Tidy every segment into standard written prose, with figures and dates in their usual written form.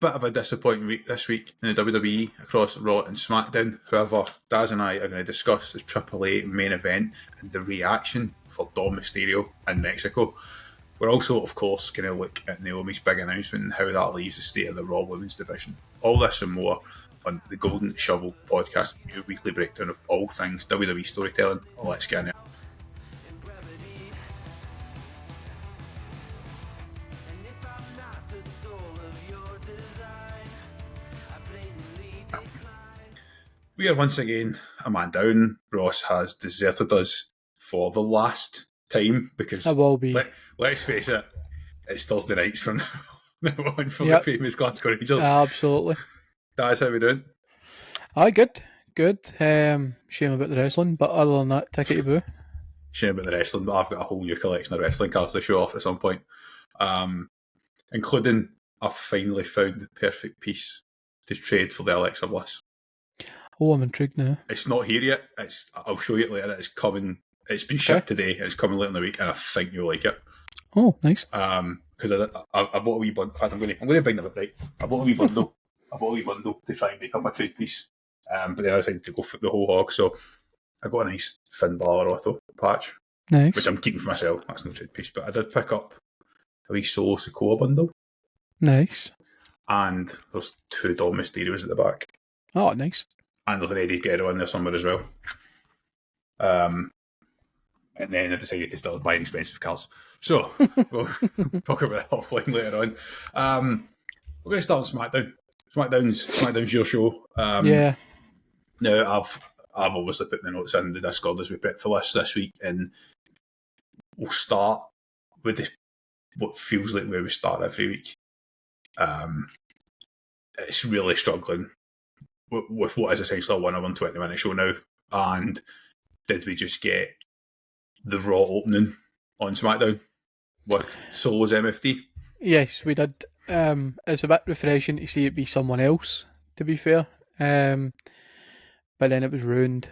bit of a disappointing week this week in the WWE across Raw and Smackdown. However, Daz and I are going to discuss the AAA main event and the reaction for Dom Mysterio in Mexico. We're also, of course, going to look at Naomi's big announcement and how that leaves the state of the Raw Women's division. All this and more on the Golden Shovel podcast, your weekly breakdown of all things WWE storytelling. Let's get in it. We are once again a man down. Ross has deserted us for the last time because I will be. Let's face it, it's Thursday nights from now on for the famous Glasgow Rangers. Absolutely. That's how we doing. Aye, good. Shame about the wrestling, but other than that, ticket to boo. Shame about the wrestling, but I've got a whole new collection of wrestling cards to show off at some point, including I've finally found the perfect piece to trade for the Alexa Bliss. Oh, I'm intrigued now. It's not here yet. I'll show you it later. It's coming. It's been shipped today. It's coming late in the week, and I think you'll like it. Oh, nice. Because I bought a wee bundle. In fact, I'm going to bring them up right. I bought a wee bundle. To try and make up a trade piece. But then I decided to go for the whole hog. So I got a nice Finn Balor Auto patch, nice, which I'm keeping for myself. That's no trade piece. But I did pick up a wee Solo Sikoa bundle. Nice. And there's 2 Dom Mysterios at the back. Oh, nice. And there's an Eddie Guerrero in there somewhere as well. And then I decided to start buying expensive cars. So, we'll talk about it offline later on. We're going to start on SmackDown. SmackDown's your show. Yeah. Now, I've obviously put the notes in the Discord as we prep for this week, and we'll start with what feels like where we start every week. It's really struggling with what is essentially a 1 hour and 20 minute show now. And did we just get the Raw opening on SmackDown with Solo's MFD? Yes, we did. It's a bit refreshing to see it be someone else, to be fair. But then it was ruined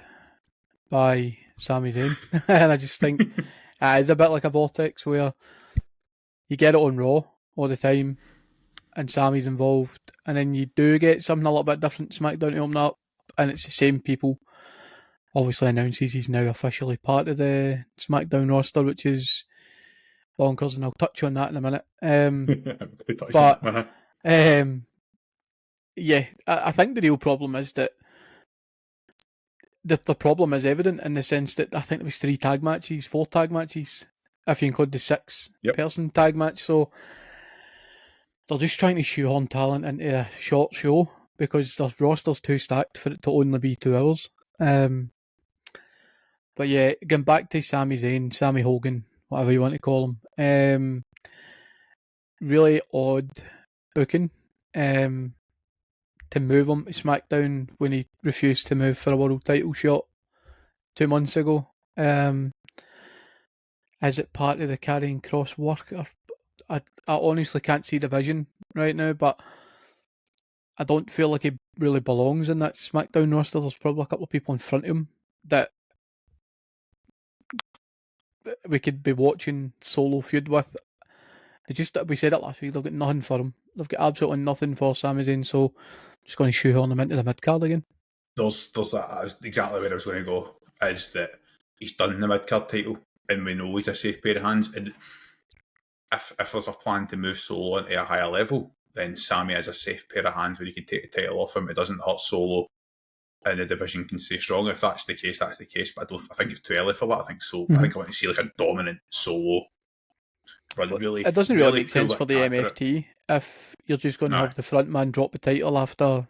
by Sami Zayn. And I just think it's a bit like a vortex where you get it on Raw all the time and Sami's involved, and then you do get something a little bit different SmackDown to open up, and it's the same people. Obviously announces he's now officially part of the SmackDown roster, which is bonkers, and I'll touch on that in a minute. Yeah, I think the real problem is that the problem is evident in the sense that I think there was 4 tag matches, if you include the 6-person tag match. So they're just trying to shoehorn talent into a short show because their roster's too stacked for it to only be 2 hours. But yeah, going back to Sami Zayn, Sammy Hogan, whatever you want to call him, really odd booking to move him to SmackDown when he refused to move for a world title shot 2 months ago. Is it part of the Karrion Kross work? I honestly can't see the vision right now, but I don't feel like he really belongs in that SmackDown roster. There's probably a couple of people in front of him that we could be watching Solo feud with. We said it last week, they've got nothing for him. They've got absolutely nothing for Sami Zayn, so I'm just going to shoehorn him into the mid-card again. There's exactly where I was going to go, is that he's done the mid-card title, and we know he's a safe pair of hands, and if there's a plan to move Solo into a higher level, then Sami has a safe pair of hands where you can take the title off him. It doesn't hurt Solo, and the division can stay strong. If that's the case, that's the case. But I think it's too early for that. I think I want to see like a dominant Solo run. Really, it doesn't really make sense for the MFT if you're just going to have the front man drop the title after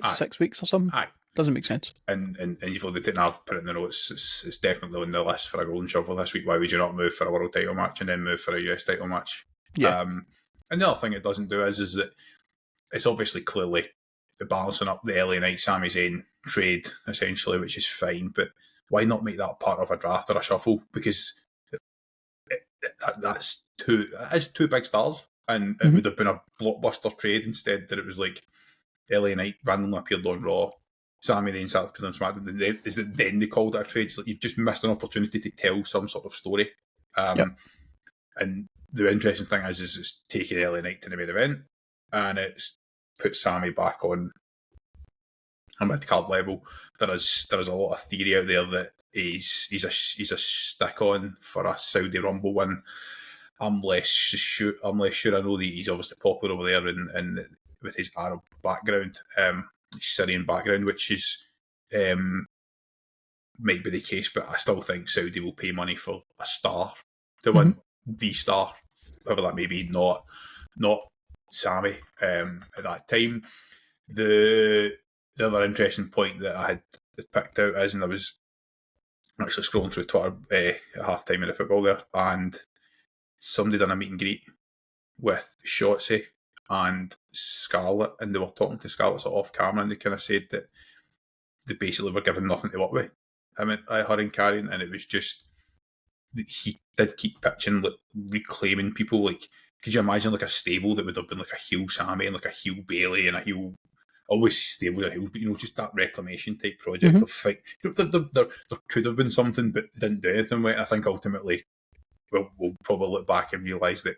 6 weeks or something. Aye. Doesn't make sense. And you've already put it in the notes. It's definitely on the list for a golden shovel this week. Why would you not move for a world title match and then move for a US title match? Yeah. And the other thing it doesn't do is that it's obviously clearly the balancing up the LA Knight Sami Zayn trade essentially, which is fine. But why not make that part of a draft or a shuffle? Because that's 2 big stars, and it would have been a blockbuster trade instead. That it was like LA Knight randomly appeared on Raw. Sami Zayn started appearing on SmackDown. Then they called it a trade? It's like you've just missed an opportunity to tell some sort of story. And the interesting thing is it's taking LA Knight to the main event. and it's put Sammy back on a mid-card level. There is a lot of theory out there that he's a stick-on for a Saudi Rumble win. I'm less sure. I know that he's obviously popular over there, and with his Arab background, his Syrian background, which is might be the case, but I still think Saudi will pay money for a star to win, the star, whoever that may be, not Sammy. At that time, the other interesting point that I had picked out is, and I was actually scrolling through Twitter at half time in the football there, and somebody done a meet and greet with Shotzi and Scarlett, and they were talking to Scarlett sort of off camera, and they kind of said that they basically were given nothing to work with. I mean, her and Karrion, and it was just, he did keep pitching, like, reclaiming people. Like, could you imagine like a stable that would have been like a heel Sammy and like a heel Bailey and a heel, always stable, a heel, but just that reclamation type project of fight. There could have been something, but they didn't do anything with it. I think ultimately we'll probably look back and realise that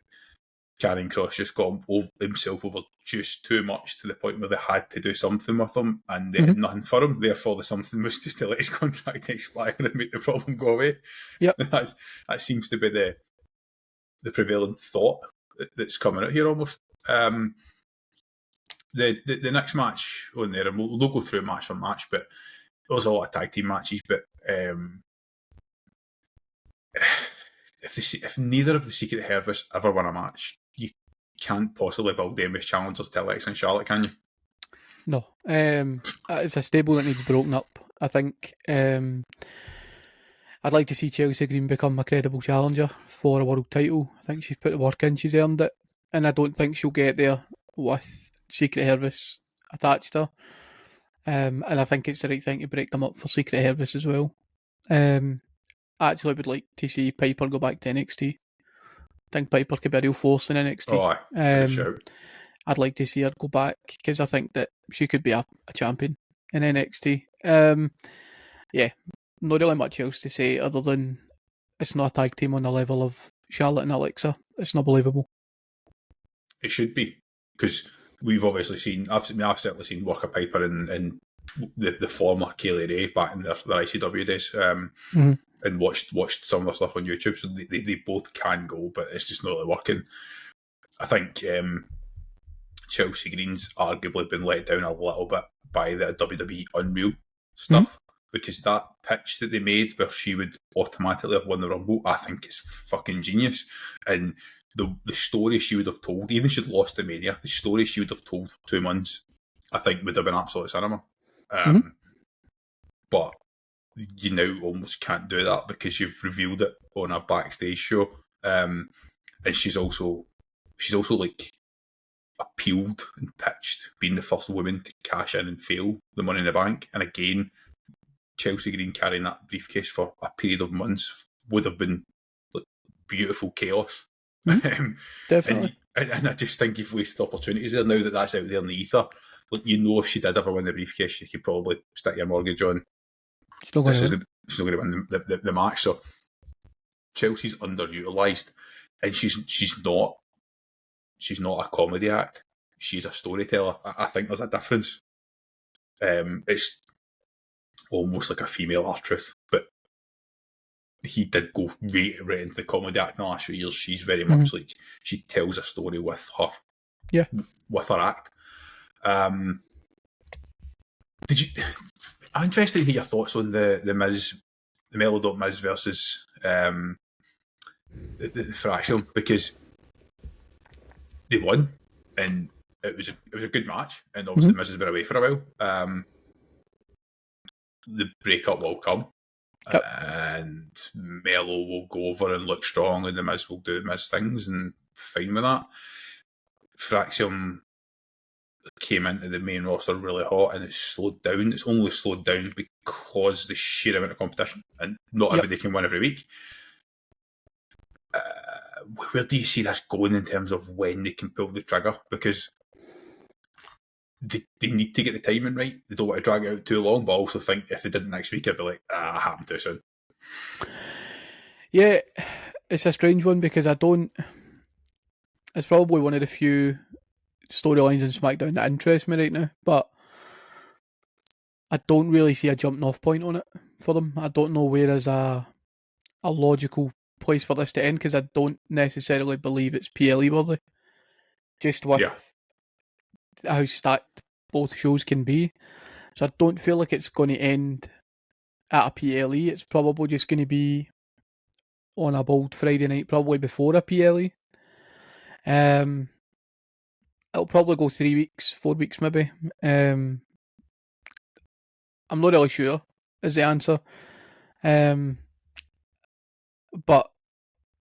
Karrion Kross just got himself over just too much to the point where they had to do something with him, and they had nothing for him. Therefore, the something was just to let his contract expire and make the problem go away. Yep. That seems to be the prevailing thought that's coming out here almost. The next match on there, and we'll go through match for match, but there was a lot of tag team matches, but if neither of the Secret Service ever win a match, you can't possibly build them as challengers to Alex and Charlotte, can you? No. It's a stable that needs broken up, I think. I'd like to see Chelsea Green become a credible challenger for a world title. I think she's put the work in, she's earned it, and I don't think she'll get there with Secret Service attached to her. And I think it's the right thing to break them up for Secret Service as well. I actually would like to see Piper go back to NXT. I think Piper could be a real force in NXT. Oh, aye. Shout. I'd like to see her go back because I think that she could be a champion in NXT. Yeah, not really much else to say other than it's not a tag team on the level of Charlotte and Alexa. It's not believable. It should be, because we've obviously seen, I've certainly seen Walker Piper and the former Kaylee Ray back in their ICW days, and watched some of their stuff on YouTube, so they both can go, but it's just not really working. I think Chelsea Green's arguably been let down a little bit by the WWE Unreal stuff, because that pitch that they made where she would automatically have won the Rumble, I think is fucking genius. And the story she would have told, even if she'd lost to Mania, the story she would have told for 2 months, I think would have been absolute cinema. But you now almost can't do that because you've revealed it on a backstage show. And she's also like appealed and pitched being the first woman to cash in and fail the Money in the Bank. And again, Chelsea Green carrying that briefcase for a period of months would have been like beautiful chaos. Definitely. And I just think you've wasted opportunities there now that that's out there in the ether. Like, if she did ever win the briefcase, you could probably stick your mortgage on she's not going to win the match. So Chelsea's underutilised, and she's not a comedy act. She's a storyteller. I think there's a difference. It's almost like a female R-Truth, but he did go right into the comedy act in the last few years. She's very much like, she tells a story with her act. I'm interested to hear your thoughts on the Miz, the Melodot Miz versus the Fraction, because they won and it was a good match, and obviously Miz has been away for a while. The breakup will come, and Melo will go over and look strong, and the Miz will do Miz things, and fine with that. Fraction came into the main roster really hot, and it's slowed down. It's only slowed down because the sheer amount of competition, and not everybody can win every week. Where do you see this going in terms of when they can pull the trigger? Because they need to get the timing right. They don't want to drag it out too long, but I also think if they did it next week, I'd be like, it happened too soon. Yeah, it's a strange one because it's probably one of the few storylines in SmackDown that interest me right now, but I don't really see a jumping off point on it for them. I don't know where is a logical place for this to end, because I don't necessarily believe it's PLE worthy. Just with how stacked both shows can be. So I don't feel like it's going to end at a PLE. It's probably just going to be on a bold Friday night, probably before a PLE. It'll probably go 3 weeks, 4 weeks maybe. I'm not really sure is the answer. But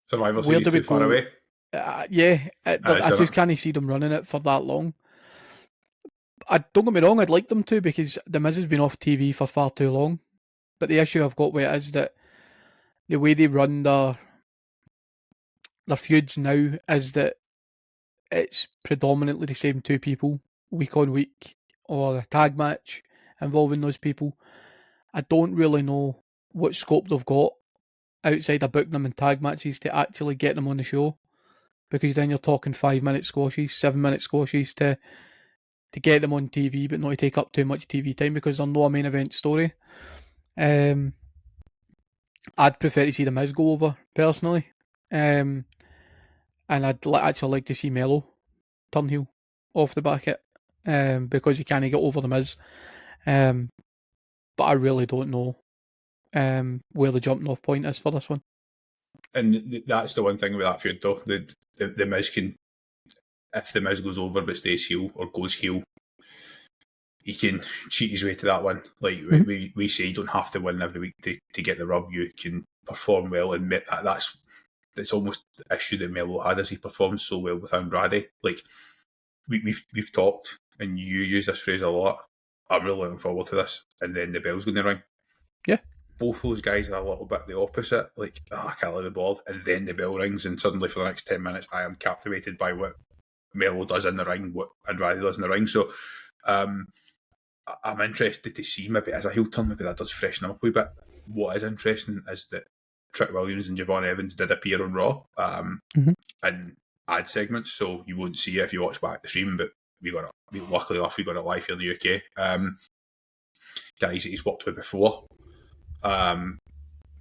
Survivor Series too far away. I just can't see them running it for that long. Don't get me wrong, I'd like them to, because The Miz has been off TV for far too long. But the issue I've got with it is that the way they run their feuds now is that it's predominantly the same two people week on week, or a tag match involving those people. I don't really know what scope they've got outside of booking them in tag matches to actually get them on the show, because then you're talking 5-minute squashes, 7-minute squashes to get them on TV, but not to take up too much TV time because they're not a main event story. I'd prefer to see the Miz go over, personally. And I'd actually like to see Melo turn heel off the back of it, because he can't get over the Miz. But I really don't know where the jumping off point is for this one. And that's the one thing with that feud, though. The Miz can, if the Miz goes over but stays heel or goes heel, he can cheat his way to that one. Like we say, you don't have to win every week to get the rub. You can perform well, and that's almost the issue that Melo had, as he performed so well with Andrade. Like we've talked, and you use this phrase a lot. I'm really looking forward to this, and then the bell's going to ring. Yeah. Both those guys are a little bit the opposite. Like, I can't let the ball, and then the bell rings, and suddenly for the next 10 minutes, I am captivated by what Melo does in the ring, what Andrade does in the ring. So, I'm interested to see, maybe as a heel turn, maybe that does freshen up a wee bit. What is interesting is that Trick Williams and Javon Evans did appear on Raw in ad segments, so you won't see it if you watch back the stream, but luckily enough, we got it live here in the UK. Guys that he's worked with before.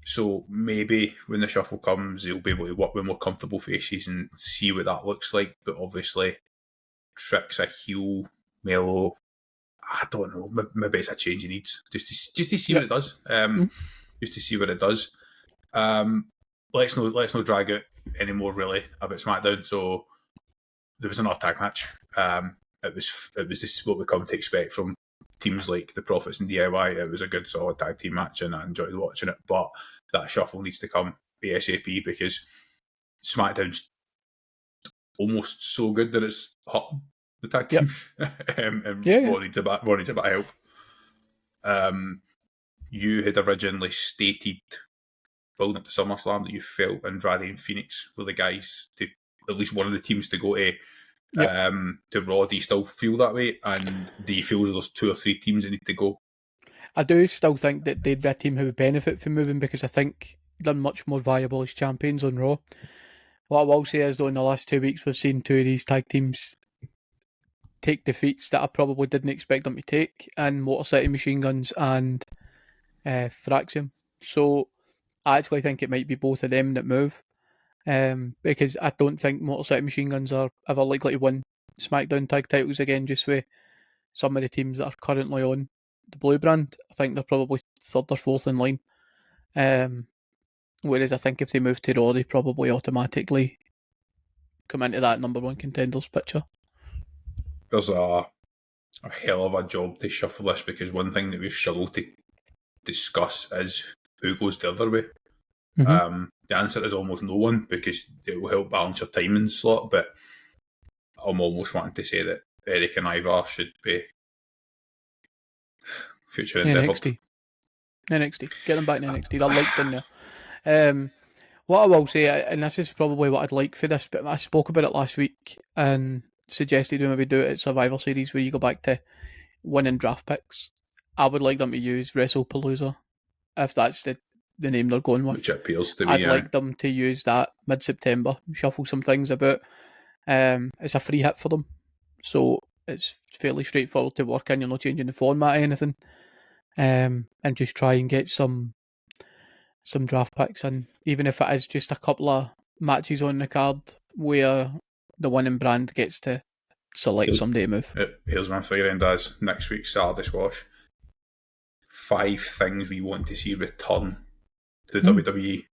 So maybe when the shuffle comes, he'll be able to work with more comfortable faces and see what that looks like. But obviously, Trick's a heel, Melo, I don't know. Maybe it's a change he needs just to see what it does. Just to see what it does. Let's not drag out anymore really about SmackDown. So there was another tag match. It was just what we come to expect from teams like the Profits and DIY. It was a good solid tag team match, and I enjoyed watching it. But that shuffle needs to come ASAP, because SmackDown's almost so good that it's hot the tag teams. Raw needs a bit of help. You had originally stated, building up to SummerSlam, that you felt Andrade and Phoenix were the guys to, at least one of the teams, to go to Raw. Do you still feel that way? And do you feel there's 2 or 3 teams that need to go? I do still think that they'd be a team who would benefit from moving, because I think they're much more viable as champions on Raw. What I will say is, though, in the last 2 weeks, we've seen 2 of these tag teams take defeats that I probably didn't expect them to take, in Motor City Machine Guns and Fraxium. So I actually think it might be both of them that move, because I don't think Motor City Machine Guns are ever likely to win SmackDown tag titles again, just with some of the teams that are currently on the Blue brand. I think they're probably 3rd or 4th in line. Whereas I think if they move to Raw, they probably automatically come into that number 1 contenders picture. There's a hell of a job to shuffle this, because one thing that we've struggled to discuss is who goes the other way. The answer is almost no one, because it will help balance your timing slot, but I'm almost wanting to say that Eric and Ivar should be future endeavoured. NXT. Get them back in NXT. They're liked in there. What I will say, and this is probably what I'd like for this, but I spoke about it last week and suggested we maybe do it at Survivor Series, where you go back to winning draft picks. I would like them to use Wrestlepalooza, if that's the name they're going with. Which appeals to me. I'd like them to use that mid-September, shuffle some things about. It's a free hit for them. so it's fairly straightforward to work in. You're not changing the format or anything, and just try and get some draft picks in, even if it is just a couple of matches on the card where the winning brand gets to select somebody to move. Here's my figure end as next week's Saturday Squash. 5 things we want to see return to the WWE.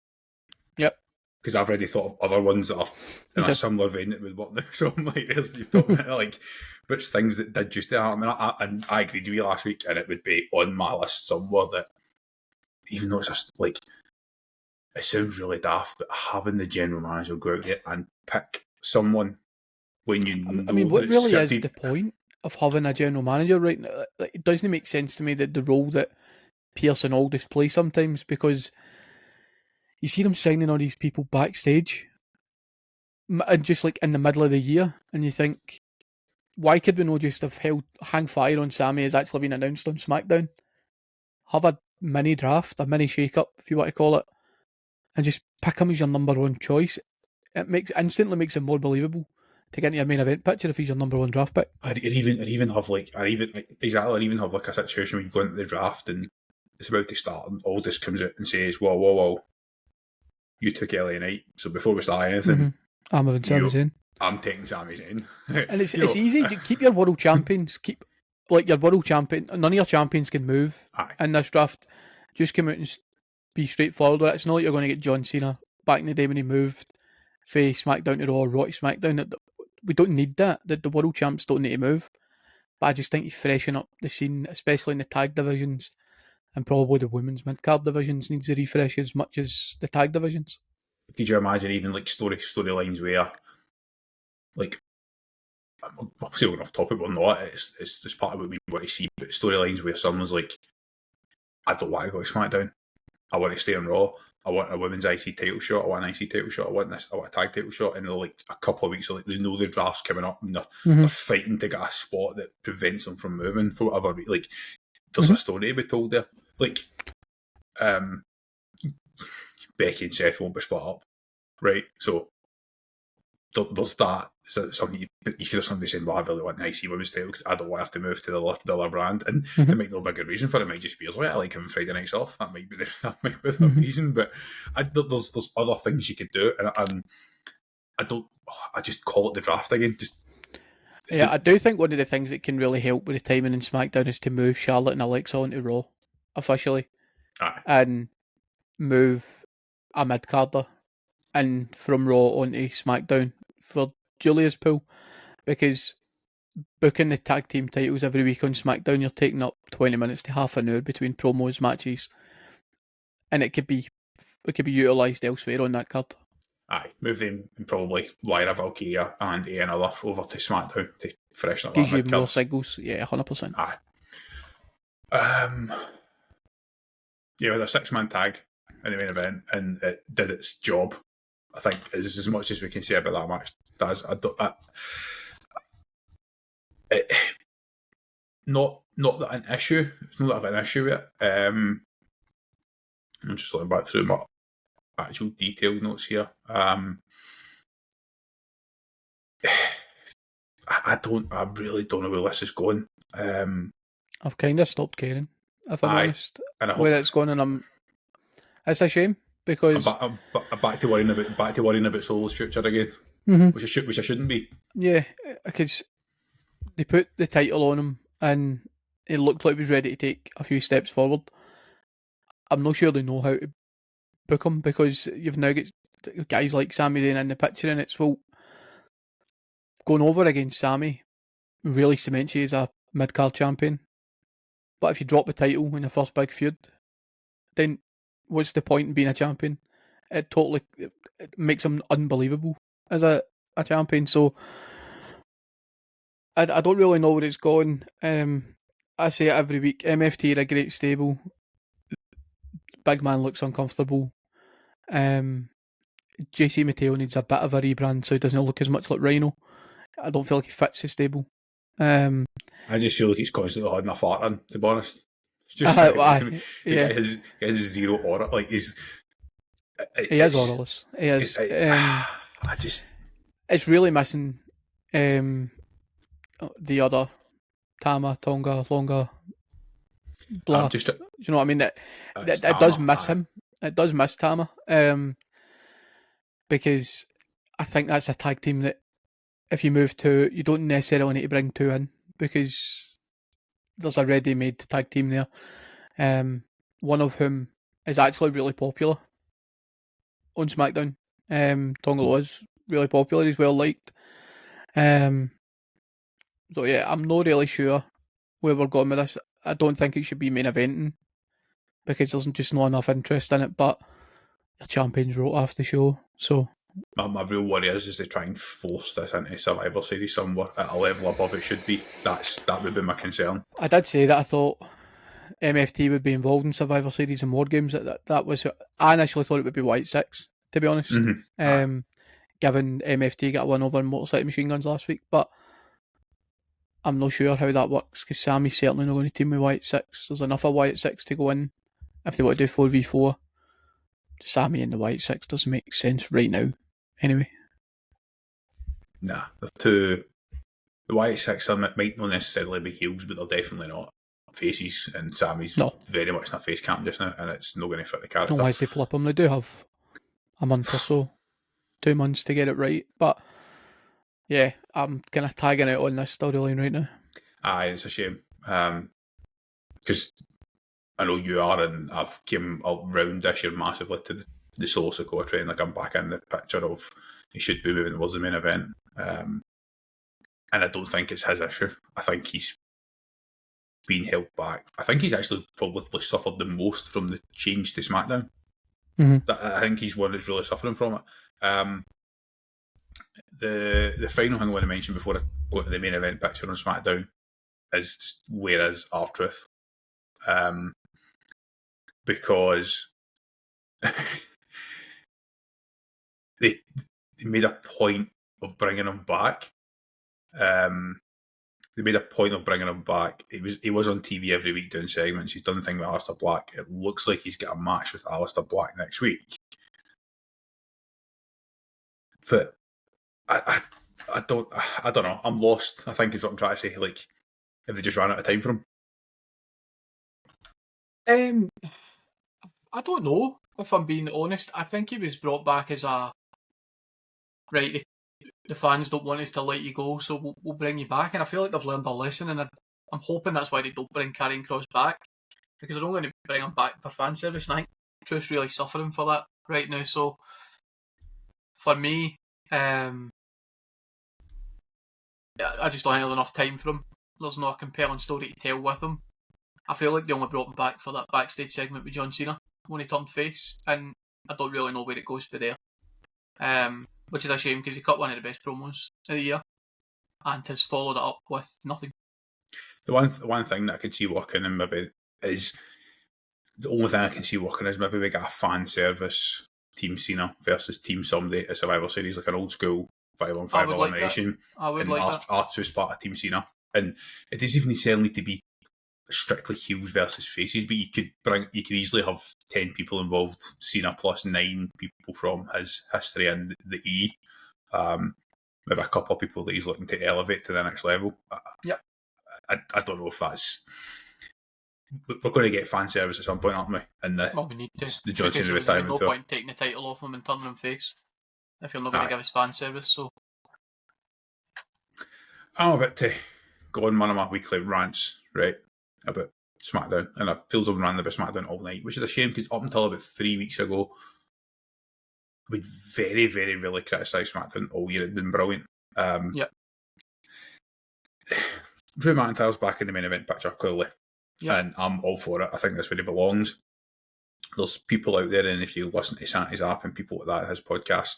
Yep. Because I've already thought of other ones that are in a similar vein that would work now. So I'm like, you've talked about like which things that did just happen. And I agreed with you last week, and it would be on my list somewhere that, even though it's just like, it sounds really daft, but having the general manager go out there and pick someone when you know. I mean, what really scripted, is the point of having a general manager right now? Like, it doesn't make sense to me that the role that Pierce and Aldis play sometimes, because you see them signing all these people backstage and just like in the middle of the year, and you think, why could we not just have hang fire on Sammy as actually been announced on SmackDown? Have a mini draft, a mini shake-up, if you want to call it, and just pick him as your number one choice. It instantly makes it more believable to get into your main event picture if he's your number one draft pick. I'd even have like a situation where you go into the draft and it's about to start, and Aldis comes out and says, "Whoa, you took LA Knight, so before we start anything, I'm having Sami Zayn. I'm taking Sami Zayn." And it's easy. You keep your world champions. Keep your world champion. None of your champions can move in this draft. Just come out and be straightforward. It's not like you're going to get John Cena back in the day when he moved from SmackDown to Raw, Raw to SmackDown. We don't need that. The world champs don't need to move. But I just think you freshen up the scene, especially in the tag divisions, and probably the women's mid-card divisions needs a refresh as much as the tag divisions. Could you imagine even like storylines where, like, I'm obviously going off topic, but not. It's part of what we want to see. But storylines where someone's like, I don't want to go to SmackDown. I want to stay on Raw. I want a women's IC title shot. I want an IC title shot. I want this. I want a tag title shot. And they're like a couple of weeks, like they know the draft's coming up, and they're fighting to get a spot that prevents them from moving for whatever. Like, there's a story to be told there. Like, Becky and Seth won't be split up, right? So there's that. Is something you could have somebody saying, "Well, I really want an IC women's title because I don't want to have to move to the other brand," and there might no bigger reason for it. It might just be, I like having Friday nights off. That might be the reason. But there's other things you could do, and I just call it the draft again. I do think one of the things that can really help with the timing in SmackDown is to move Charlotte and Alexa onto Raw officially, and move a mid-carder and from Raw onto SmackDown for Julia's pool, because booking the tag team titles every week on SmackDown, you're taking up 20 minutes to half an hour between promos, matches, and it could be utilised elsewhere on that card. Move them and probably Lyra, Valkyria and another over to SmackDown to freshen up gives you more singles, 100%. Yeah, with a 6-man tag in the main event, and it did its job. I think is as much as we can say about that match. Not that an issue. It's not that an issue with it. I'm just looking back through my actual detailed notes here. I really don't know where this is going. I've kind of stopped caring, if I'm honest, where it's going, and it's a shame because I'm back to worrying about Solo's future again, which I shouldn't be. Yeah, because they put the title on him and it looked like he was ready to take a few steps forward. I'm not sure they know how to book him, because you've now got guys like Sami Zayn in the picture, and it's, well, going over against Sami really cements you as a mid-card champion. But if you drop the title in the first big feud, then what's the point in being a champion? It makes him unbelievable as a champion. So I don't really know where it's going. I say it every week. MFT are a great stable. Big man looks uncomfortable. JC Mateo needs a bit of a rebrand so he doesn't look as much like Rhino. I don't feel like he fits the stable. I just feel like he's constantly holding a fart in, to be honest. It's just his zero aura. Like he is auraless. He is. It's really missing the other Tama, Tonga, Longa, blah. Just you know what I mean? It does Tama, miss him. It does miss Tama. Because I think that's a tag team that if you move to, you don't necessarily need to bring two in because there's a ready-made tag team there. One of whom is actually really popular on SmackDown. Tonga Loa is really popular. He's well liked. So yeah, I'm not really sure where we're going with this. I don't think it should be main eventing because there's just not enough interest in it. But the champions wrote off the show, so my real worry is they try and force this into Survivor Series somewhere at a level above it should be. That would be my concern. I did say that I thought MFT would be involved in Survivor Series and War Games. That was, I initially thought it would be White Six, to be honest. Given MFT got a win over Motorcycle Machine Guns last week, but I'm not sure how that works because Sammy's certainly not going to team with White Six. There's enough of White Six to go in if they want to do 4v4. Sammy and the White Six doesn't make sense right now. Anyway. Nah, the White Six might not necessarily be heels, but they're definitely not faces, and Sammy's very much in a face camp just now, and it's not going to fit the character. Unless they flip them, they do have a month or so, 2 months to get it right, but yeah, I'm kind of tagging out on this storyline right now. Aye, it's a shame, because I know you are, and I've came around this year massively to the Solo Sikoa train. Like, I'm back in the picture of he should be moving towards the main event, and I don't think it's his issue. I think he's been held back. I think he's actually probably suffered the most from the change to SmackDown. I think he's one that's really suffering from it. The final thing I want to mention before I go to the main event picture on SmackDown is just where is R-Truth? Because they made a point of bringing him back. They made a point of bringing him back. He was on TV every week doing segments. He's done the thing with Aleister Black. It looks like he's got a match with Aleister Black next week. But I don't know. I'm lost, I think is what I'm trying to say. Like, have they just ran out of time for him? I don't know, if I'm being honest. I think he was brought back as a right, the fans don't want us to let you go, so we'll bring you back. And I feel like they've learned a lesson, and I'm hoping that's why they don't bring Karrion Kross back, because they're only going to bring him back for fan service, and I think Truth's really suffering for that right now. So for me, I just don't have enough time for him. There's not a compelling story to tell with him. I feel like they only brought him back for that backstage segment with John Cena when he turned face, and I don't really know where it goes to there. Which is a shame because he cut one of the best promos of the year and has followed it up with nothing. The one thing that I could see working in maybe is the only thing I can see working is maybe we get a fan service Team Cena versus Team somebody at Survivor Series, like an old school 5-on-5 elimination. I would like that. Arthur's part of Team Cena, and it doesn't even necessarily need to be strictly heels versus faces, but you could easily have 10 people involved, Cena plus 9 people from his history and the E. Maybe a couple of people that he's looking to elevate to the next level. Yep. I don't know if that's... We're going to get fan service at some point, aren't we? And we need to. The John Cena retirement tour. No point taking the title off him and turning him face if you're not going to give us fan service. So I'm about to go on one of my weekly rants, right, about SmackDown, and I feel I'm ranting about SmackDown all night, which is a shame because up until about 3 weeks ago, we'd very, very really criticised SmackDown all year. It'd been brilliant. Yep. Drew McIntyre's back in the main event picture, clearly. Yep. And I'm all for it. I think that's where he belongs. There's people out there, and if you listen to Santi's app and people like that, his podcast,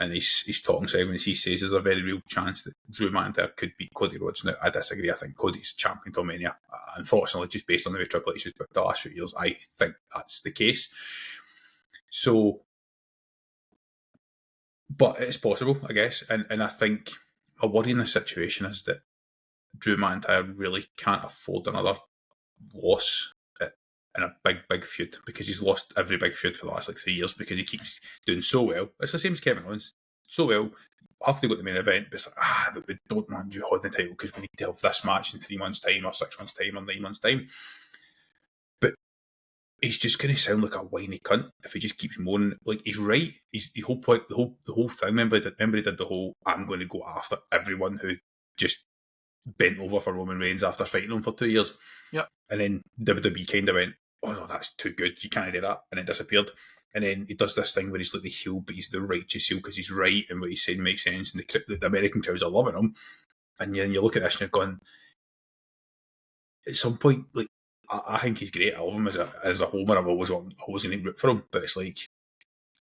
and he's talking segments, he says there's a very real chance that Drew McIntyre could beat Cody Rhodes. Now, I disagree. I think Cody's champion till Mania. Unfortunately, just based on the way Triple H has booked the last few years, I think that's the case. So, but it's possible, I guess. And I think a worry in this situation is that Drew McIntyre really can't afford another loss in a big feud, because he's lost every big feud for the last 3 years because he keeps doing so well. It's the same as Kevin Owens. So well, after they got the main event, but it's like, but we don't want you holding the title because we need to have this match in 3 months' time, or 6 months' time, or 9 months' time. But he's just going to sound like a whiny cunt if he just keeps moaning. Like, he's right. He's the whole point, the whole thing. Remember he did the whole I'm going to go after everyone who just bent over for Roman Reigns after fighting him for 2 years. Yep. And then WWE kind of went, oh no, that's too good. You can't do that. And it disappeared. And then he does this thing where he's like the heel, but he's the righteous heel because he's right and what he's saying makes sense. And the American crowds are loving him. And then you look at this and you're going, at some point, like, I think he's great. I love him as a homer. I'm always going to root for him. But it's like,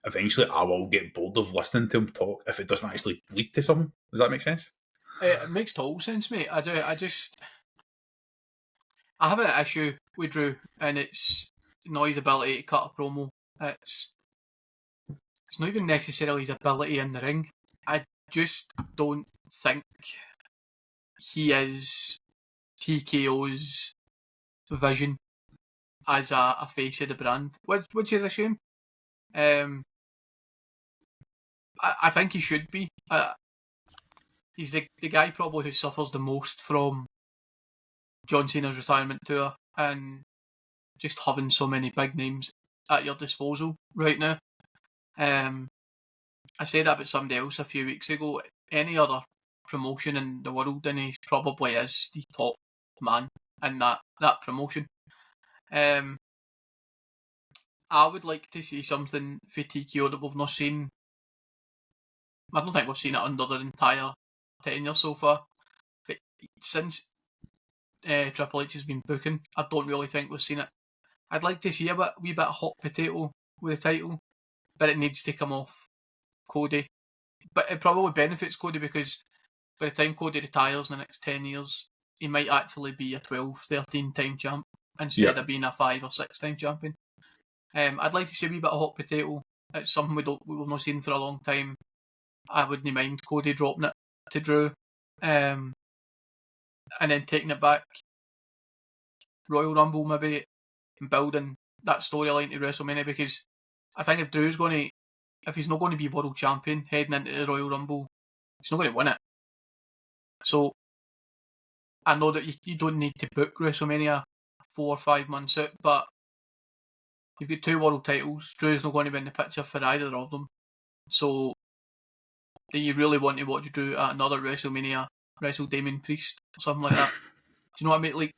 eventually I will get bored of listening to him talk if it doesn't actually lead to something. Does that make sense? It makes total sense, mate. I do. I have an issue with Drew, and it's not his ability to cut a promo. It's not even necessarily his ability in the ring. I just don't think he is TKO's vision as a face of the brand, which is a shame. I think he should be. He's the guy probably who suffers the most from John Cena's retirement tour and just having so many big names at your disposal right now. I said that about somebody else a few weeks ago. Any other promotion in the world, and he probably is the top man in that promotion. I would like to see something for TKO that we've not seen. I don't think we've seen it under the entire tenure so far. But since Triple H has been booking, I don't really think we've seen it. I'd like to see a wee bit of hot potato with the title, but it needs to come off Cody. But it probably benefits Cody because by the time Cody retires in the next 10 years, he might actually be a 12, 13 time champ instead of being a 5 or 6 time champion. I'd like to see a wee bit of hot potato. It's something we've not seen for a long time. I wouldn't mind Cody dropping it to Drew, and then taking it back. Royal Rumble maybe, and building that storyline to WrestleMania, because I think if he's not going to be world champion heading into the Royal Rumble, he's not going to win it. So I know that you don't need to book WrestleMania 4 or 5 months out, but you've got 2 world titles. Drew's not going to be in the picture for either of them. So do you really want to watch Drew at another WrestleMania, wrestle Damien Priest or something like that? Do you know what I mean? Like,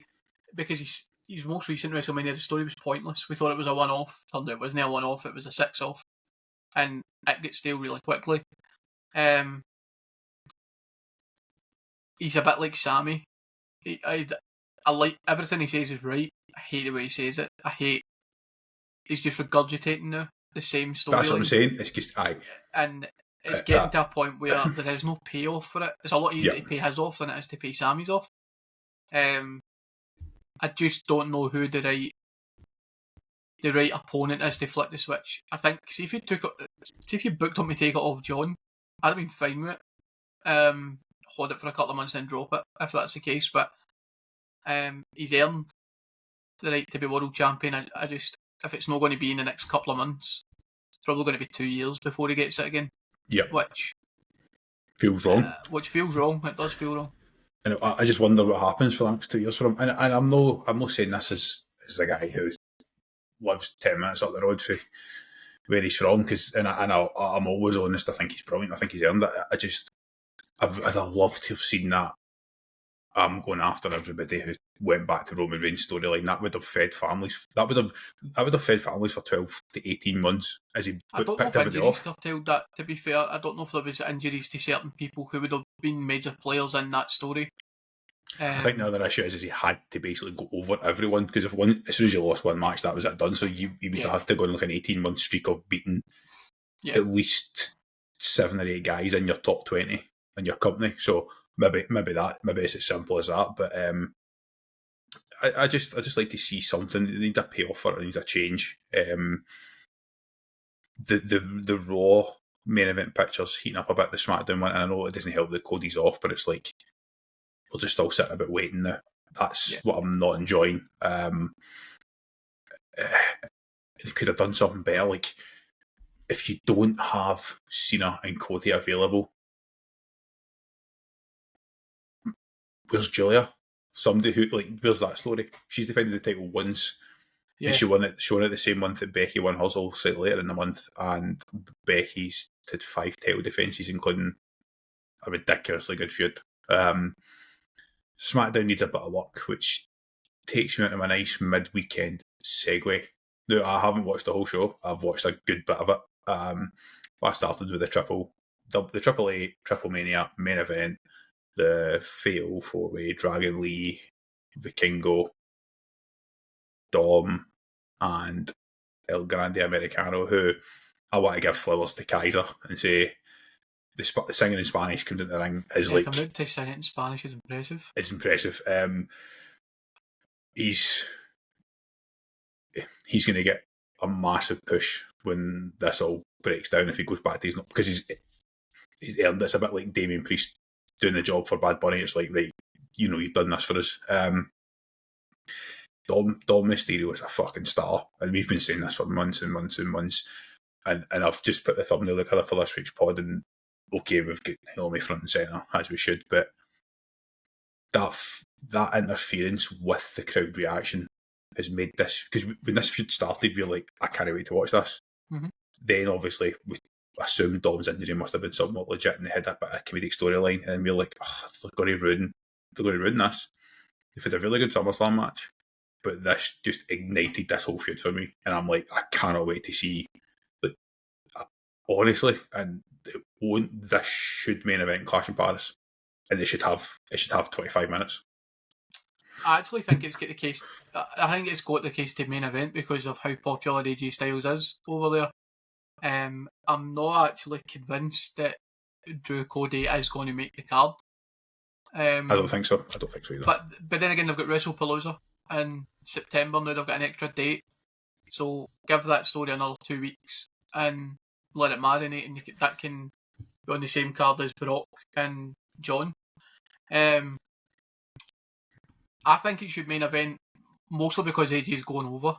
because his most recent WrestleMania, the story was pointless. We thought it was a one-off. Turned out it wasn't a one-off, it was a 6-off. And it gets stale really quickly. He's a bit like Sammy. I like everything he says is right. I hate the way he says it. He's just regurgitating now the same story. That's what I'm saying. It's just and it's getting to a point where there is no payoff for it. It's a lot easier to pay his off than it is to pay Sammy's off. I just don't know who the right opponent is to flip the switch. I think see if you booked him to take it off John, I'd have been fine with it. Hold it for a couple of months and drop it if that's the case. But he's earned the right to be world champion. I just, if it's not going to be in the next couple of months, it's probably going to be 2 years before he gets it again. Yeah, which feels wrong. Which feels wrong. It does feel wrong. And I just wonder what happens for the next 2 years for him. And I'm not saying this as a guy who lives 10 minutes up the road for where he's from, because I'm always honest. I think he's brilliant. I think he's earned it. I'd have loved to have seen that. I'm going after everybody who went back to Roman Reigns storyline. That would have fed families. That would have fed families for 12 to 18 months as he I don't know if injuries curtailed that, to be fair. I don't know if there was injuries to certain people who would have been major players in that story. I think the other issue is he had to basically go over everyone, because as soon as you lost one match, that was it done. So you would have to go on like an 18-month streak of beating at least 7 or 8 guys in your top 20 in your company. So maybe it's as simple as that. But I just like to see something. They need a payoff for it. It needs a change. The Raw main event pictures heating up a bit. The SmackDown one, and I know it doesn't help that Cody's off, but it's like we're just still sitting a bit waiting now. That's what I'm not enjoying. They could have done something better. Like, if you don't have Cena and Cody available, where's Julia? Somebody who, like, where's that story? She's defended the title once, and she won it the same month that Becky won hers, all slightly later in the month, and Becky's had 5 title defences, including a ridiculously good feud. SmackDown needs a bit of work, which takes me into a nice mid-weekend segue. Now, I haven't watched the whole show. I've watched a good bit of it. I started with the Triple A Triplemania main event, the Fatal 4-Way, Dragon Lee, Vikingo, Dom, and El Grande Americano, who I want to give flowers to Kaiser and say the singing in Spanish coming into the ring is like... coming out to sing it in Spanish is impressive. It's impressive. He's going to get a massive push when this all breaks down if he goes back to his... Because he's earned it. It's a bit like Damien Priest doing the job for Bad Bunny. It's like, right, you've done this for us. Dom Mysterio is a fucking star, and we've been saying this for months and months and months. And I've just put the thumbnail together for this week's pod, and okay, we've got Naomi front and centre, as we should, but that interference with the crowd reaction has made this... Because when this feud started, we were like, I can't wait to watch this. Mm-hmm. Then, obviously, we assumed Dom's injury must have been somewhat legit, and they had a bit of a comedic storyline, and we were like, they're going to ruin this. They've had a really good SummerSlam match, but this just ignited this whole feud for me, and I'm like, I cannot wait to see, like, honestly, and this should main event Clash in Paris, and it should have 25 minutes. I actually think it's got the case. I think it's got the case to main event because of how popular AJ Styles is over there. I'm not actually convinced that Drew Cody is going to make the card. I don't think so. Either. But then again, they've got Wrestlepalooza in September now. They've got an extra date, so give that story another 2 weeks and let it marinate, and that can be on the same card as Brock and John. I think it should main event mostly because AJ's going over.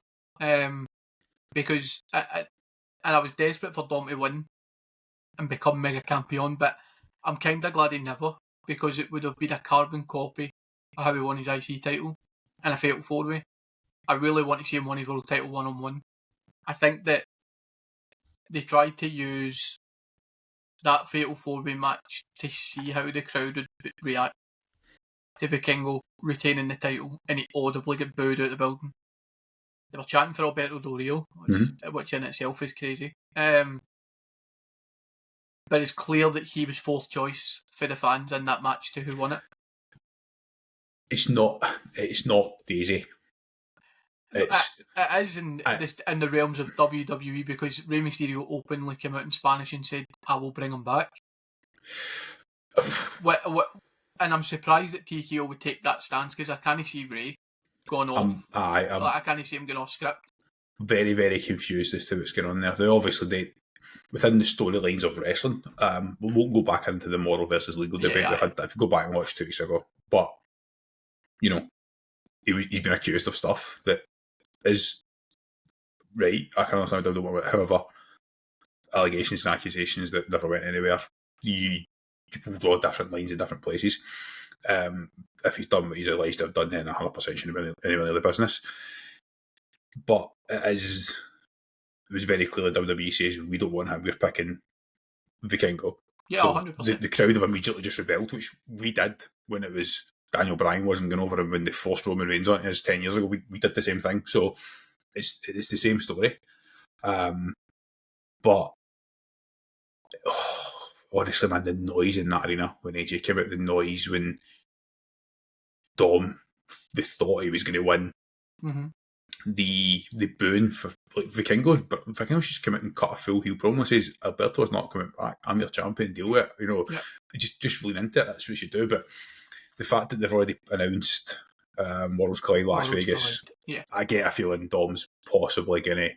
Because I was desperate for Dom to win and become Mega Champion, but I'm kind of glad he never, because it would have been a carbon copy of how he won his IC title in a Fatal 4-Way. I really want to see him win his world title one-on-one. I think that they tried to use that Fatal 4-Way match to see how the crowd would react to Vikingo retaining the title, and he audibly got booed out of the building. They were chanting for Alberto Del Rio, which in itself is crazy. But it's clear that he was fourth choice for the fans in that match to who won it. It's not Daisy. It is in the realms of WWE, because Rey Mysterio openly came out in Spanish and said, I will bring him back. And I'm surprised that TKO would take that stance, because I can't see Rey going off. I can't see him going off script. Very, very confused as to what's going on there. Obviously, within the storylines of wrestling, we won't go back into the moral versus legal debate we had. If you go back and watch 2 weeks ago, but he's been accused of stuff that is right. I can understand what I'm. However, allegations and accusations that never went anywhere. People draw different lines in different places. If he's done what he's alleged to have done, then 100% shouldn't have been any of the business. But it was very clearly WWE says we don't want him, we're picking Vikingo. Yeah, so 100%. The crowd have immediately just rebelled, which we did when it was Daniel Bryan wasn't going over him when they forced Roman Reigns on us 10 years ago. We did the same thing. So it's the same story. But honestly, man, the noise in that arena when AJ came out, the noise when Dom, we thought he was going to win. Mm-hmm. The booing for Vikingo, but Vikingo's just come out and cut a full heel promo, says Alberto's not coming back, I'm your champion, deal with it. Just lean into it, that's what you should do. But the fact that they've already announced Worlds Collide Las Vegas, I get a feeling Dom's possibly going to...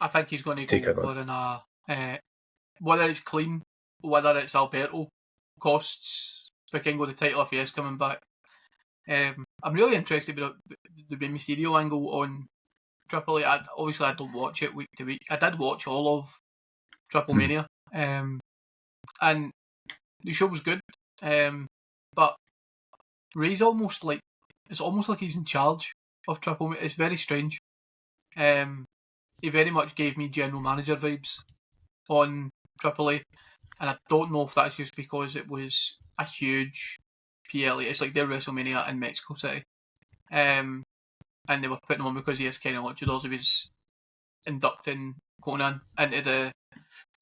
I think he's going to go over in a... whether it's clean, whether it's Alberto costs Vikingo the title if he is coming back. I'm really interested in the Rey Mysterio angle on Triple A. Obviously, I don't watch it week to week. I did watch all of Triplemania, and the show was good. But Ray's almost like he's in charge of Triplemania. It's very strange. He very much gave me general manager vibes on Triple A, and I don't know if that's just because it was a huge PLA. It's like their WrestleMania in Mexico City, and they were putting him on because he has kind of luchadors. He was inducting Conan into the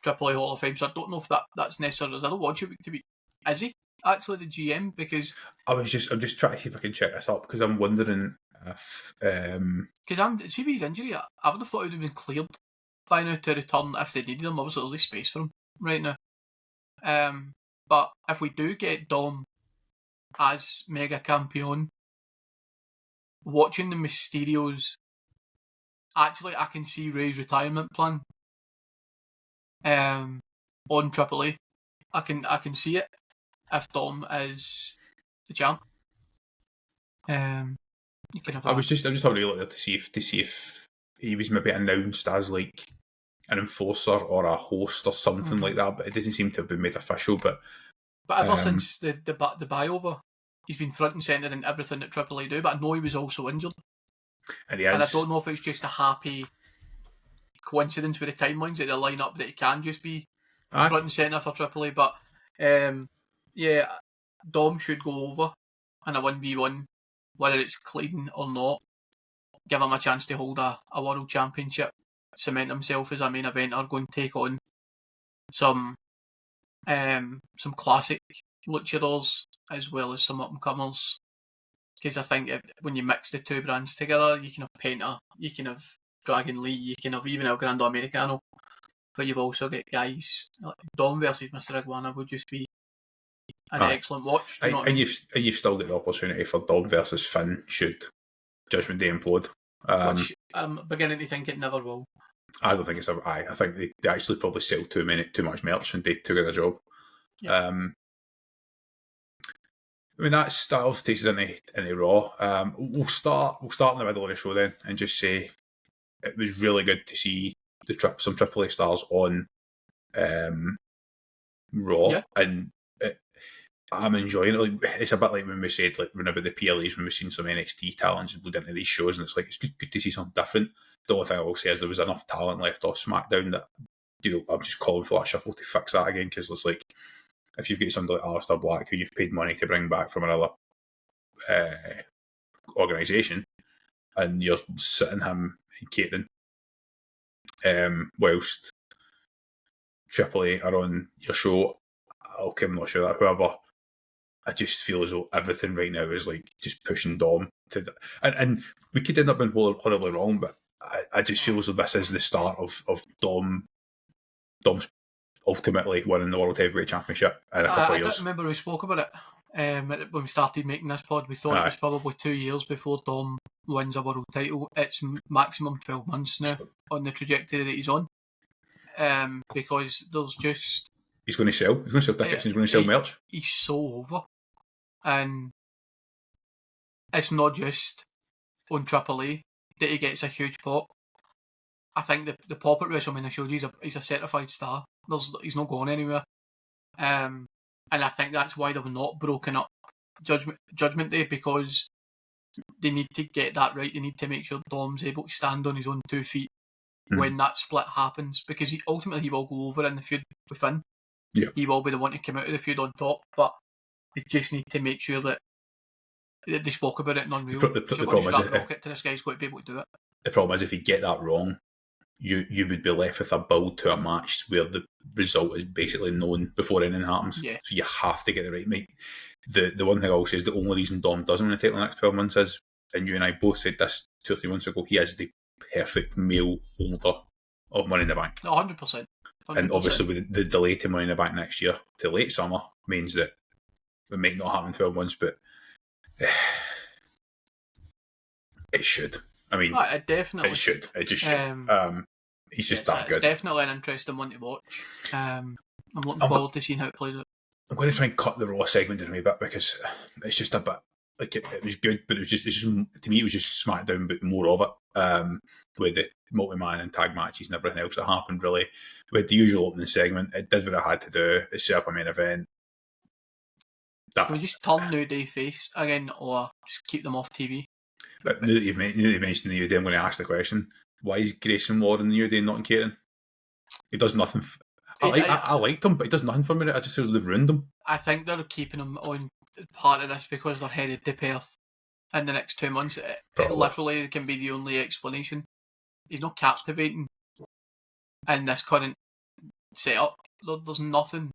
Triple A Hall of Fame, so I don't know if that's necessary. I don't want you to be. Is he actually the GM? Because I'm just trying to see if I can check this up because I'm wondering if because see with his injury, I would have thought he would have been cleared by now to return if they needed him. Obviously, there's space for him right now. But if we do get Dom as Mega Campeon, watching the Mysterios, actually, I can see Ray's retirement plan. On Triple A, I can see it if Dom is the champ. You can have I'm just having a look there to see if he was maybe announced as like an enforcer or a host or something like that, but it doesn't seem to have been made official. But ever since the buyover, he's been front and centre in everything that Triple A do. But I know he was also injured, and he is. And I don't know if it's just a happy coincidence with the timelines that they line up that he can just be front and centre for Triple A. But yeah, Dom should go over in a 1v1, whether it's clean or not. Give him a chance to hold a world championship, cement himself as a main eventer, go and take on some classic luchadors as well as some up and comers. Because I think when you mix the two brands together, you can have Penta, you can have Dragon Lee, you can have even El Grande Americano, but you've also got guys like Dom versus Mr. Iguana would just be an excellent watch. You know what I mean? You've still got the opportunity for Dom versus Finn should Judgment Day implode. Which I'm beginning to think it never will. I don't think it's ever. I think they actually probably sell too much merch and they took the job. Yeah. I mean that takes us into Raw. We'll start in the middle of the show then and just say it was really good to see some Triple A stars on Raw, and I'm enjoying it. Like, it's a bit like when we said, like, whenever the PLAs, when we've seen some NXT talents and into these shows, and it's like, it's good to see something different. The only thing I will say is there was enough talent left off SmackDown that, I'm just calling for that shuffle to fix that again, because it's like, if you've got somebody like Aleister Black, who you've paid money to bring back from another organisation, and you're sitting him and catering, whilst Triple A are on your show, okay, I'm not sure that, however, I just feel as though everything right now is like just pushing Dom to and we could end up being horribly wrong, but I just feel as though this is the start of Dom's ultimately winning the World Heavyweight Championship in a couple of years. I don't remember we spoke about it when we started making this pod. We thought it was probably 2 years before Dom wins a world title. It's maximum 12 months now on the trajectory that he's on, because there's just he's going to sell tickets and he's going to sell merch. He's so over. And it's not just on Triple A that he gets a huge pop. I think the pop at WrestleMania showed he's a certified star. He's not going anywhere. And I think that's why they've not broken up Judgment Day, because they need to get that right. They need to make sure Dom's able to stand on his own 2 feet when that split happens, because ultimately he will go over in the feud with Finn. Yeah. He will be the one to come out of the feud on top, but they just need to make sure that they spoke about it in Unreal. The problem is rocket to this guy's got to be able to do it. The problem is if you get that wrong, you would be left with a build to a match where the result is basically known before anything happens. Yeah. So you have to get it right, mate. The one thing I will say is the only reason Dom doesn't win the title in the next 12 months is, and you and I both said this 2 or 3 months ago, he is the perfect male holder of Money in the Bank. 100%. And obviously with the delay to Money in the Bank next year to late summer means that it might not happen in 12 months, but it should. I mean, it definitely should. It just should. He's just that good. It's definitely an interesting one to watch. I'm looking forward to seeing how it plays out. I'm going to try and cut the Raw segment in a wee bit, because it's just a bit like it was good, but it's just to me it was just SmackDown, but more of it. With the multi-man and tag matches and everything else that happened, really. With the usual opening segment, it did what it had to do. It set up a main event. Can we just turn New Day face again, or just keep them off TV? But now that you've mentioned the New Day, I'm going to ask the question: why is Grayson Waller in the New Day, not in Caton? He does nothing. I liked him, but he does nothing for me. I just feel they've ruined him. I think they're keeping him on part of this because they're headed to Perth in the next 2 months. It literally can be the only explanation. He's not captivating in this current setup. There's nothing.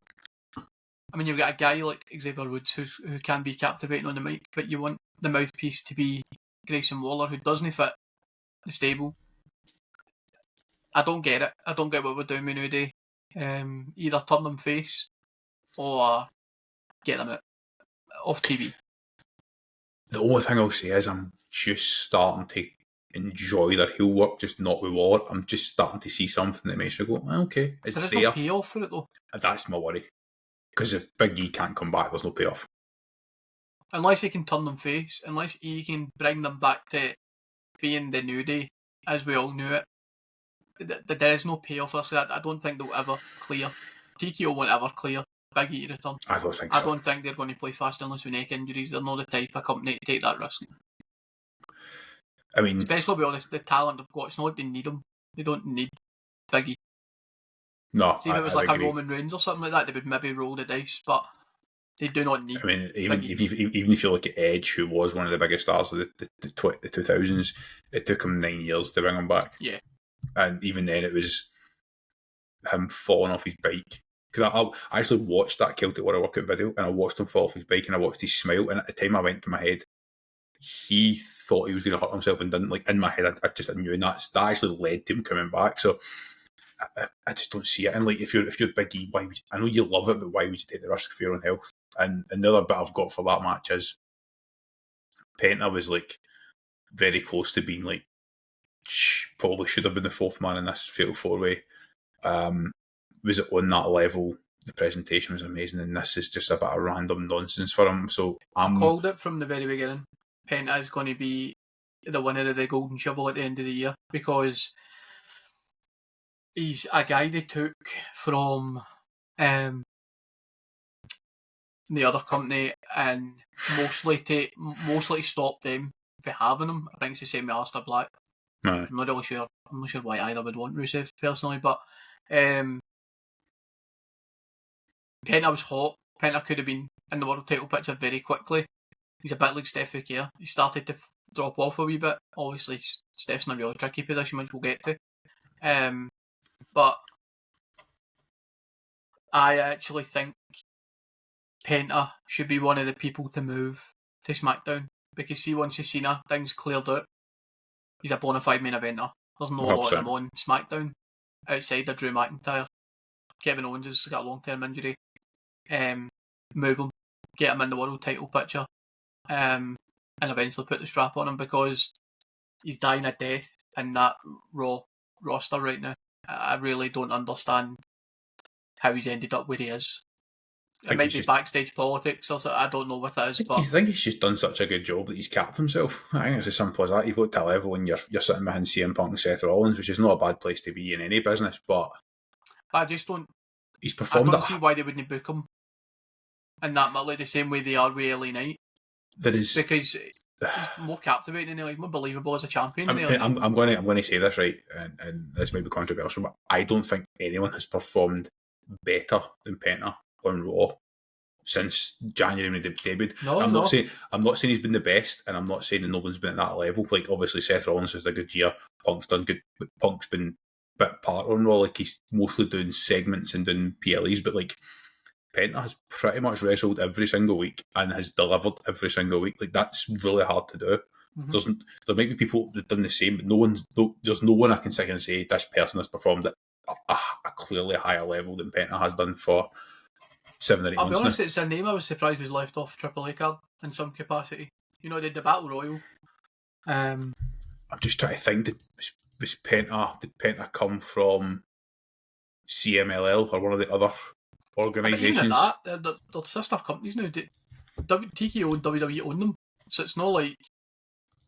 I mean, you've got a guy like Xavier Woods who can be captivating on the mic, but you want the mouthpiece to be Grayson Waller, who doesn't fit the stable. I don't get it. I don't get what we're doing with New Day. Either turn them face or get them off TV. The only thing I'll say is I'm just starting to enjoy their heel work, just not with Waller. I'm just starting to see something that makes me go, okay, it's there is there. No payoff for it though. That's my worry. Because if Big E can't come back, there's no payoff. Unless he can turn them face, unless he can bring them back to being the New Day as we all knew it, there is no payoff for that. I don't think they'll ever clear. TKO won't ever clear Big E to return. I don't think so. I don't think they're going to play fast and loose with neck injuries. They're not the type of company to take that risk. I mean, especially with the talent they've got. It's not like they need them. They don't need Big E. No, see if it was like agree. A Roman Reigns or something like that, they would maybe roll the dice, but they do not need. I mean, even if you look at Edge, who was one of the biggest stars of the 2000s, it took him 9 years to bring him back. Yeah, and even then it was him falling off his bike. Because I actually watched that Celtic Warrior workout video, and I watched him fall off his bike, and I watched his smile, and at the time I went to my head, he thought he was going to hurt himself and didn't. Like, in my head, I knew, and that actually led to him coming back. So I just don't see it. And like, if you're Big E, why would you, I know you love it, but why would you take the risk for your own health? And another bit I've got for that match is Penta was like very close to being like probably should have been the fourth man in this fatal four-way. Was it on that level? The presentation was amazing, and this is just a bit of random nonsense for him. So I called it from the very beginning. Penta is going to be the winner of the Golden Shovel at the end of the year because he's a guy they took from the other company and mostly to stop them for having him. I think it's the same with Aleister Black. No. I'm not really sure. I'm not sure why either would want Rusev personally, but Penta was hot. Penta could have been in the world title picture very quickly. He's a bit like Stephanie Vaquer. He started to drop off a wee bit. Obviously, Steph's in a really tricky position, which we'll get to. But I actually think Penta should be one of the people to move to SmackDown because see, once the Cena thing's cleared out, he's a bona fide main eventer. There's no lot of him on SmackDown outside of Drew McIntyre. Kevin Owens has got a long-term injury. Move him, get him in the world title picture, and eventually put the strap on him because he's dying a death in that Raw roster right now. I really don't understand how he's ended up where he is. It might be backstage politics or something. I don't know what that is. I think he's just done such a good job that he's capped himself. I think it's as simple as that. You've got to a level when you're sitting behind CM Punk and Seth Rollins, which is not a bad place to be in any business, but I just don't. He's performed. I don't see why they wouldn't book him in that like the same way they are with LA Knight. There is because he's more captivating and more believable as a champion. I'm going to say this right, and this may be controversial, but I don't think anyone has performed better than Penta on Raw since January when he debuted. I'm not saying he's been the best, and I'm not saying that no one's been at that level. Like obviously Seth Rollins has had a good year, Punk's done good, but Punk's been a bit part on Raw. Like he's mostly doing segments and doing PLEs, but like Penta has pretty much wrestled every single week and has delivered every single week. Like that's really hard to do. Mm-hmm. There might be people that have done the same, but there's no one I can sit here and say this person has performed at a clearly higher level than Penta has done for 7 or 8 months. I'll be honest, it's a name I was surprised was left off AAA card in some capacity. You know, they did the Battle Royal. I'm just trying to think, did Penta come from CMLL or one of the other organisations? They're sister companies now. TKO and WWE own them, so it's not like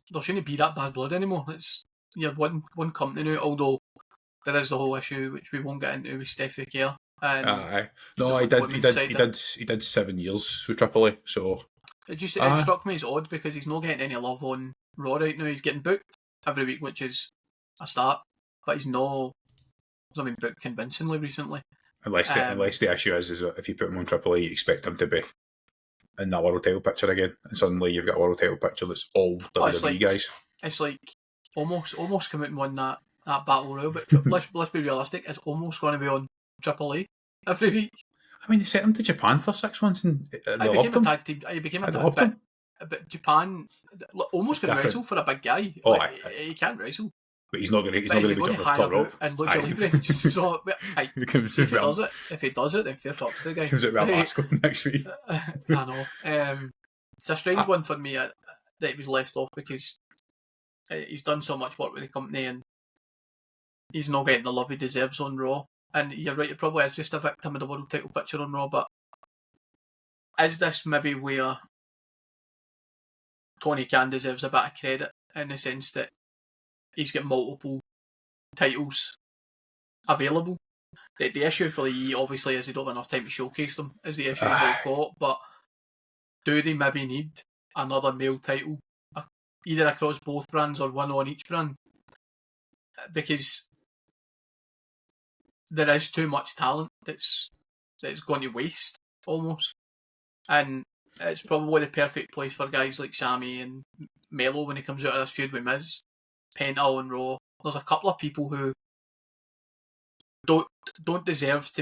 there shouldn't be that bad blood anymore. You're one company now, although there is the whole issue which we won't get into with Stephanie Vaquer Aye. No, he did 7 years with Triple A, so it struck me as odd because he's not getting any love on Raw right now. He's getting booked every week, which is a start, but he's not been booked convincingly recently. Unless the issue is that if you put him on Triple A, you expect him to be in that world title picture again, and suddenly you've got a world title picture that's all WWE guys. It's like almost come out and won that battle royal, but let's be realistic. It's almost going to be on Triple A every week. I mean, they sent him to Japan for 6 months, and they loved him. He became a tag team. But Japan almost can wrestle for a big guy. Oh, he can't wrestle. But he's not going to be jumping off the top rope. And Lucha Libre. So, if he does it, then fair fucks the guy. Comes out with a mask on next week. I know. It's a strange one for me that he was left off because he's done so much work with the company and he's not getting the love he deserves on Raw. And you're right, it probably is just a victim of the world title picture on Raw, but is this maybe where Tony Khan deserves a bit of credit in the sense that he's got multiple titles available? The issue for the E obviously is they don't have enough time to showcase them, is the issue they've got, but do they maybe need another male title, either across both brands or one on each brand? Because there is too much talent that's going to waste, almost. And it's probably the perfect place for guys like Sammy and Melo when he comes out of this feud with Miz, Penta and Raw. There's a couple of people who don't deserve to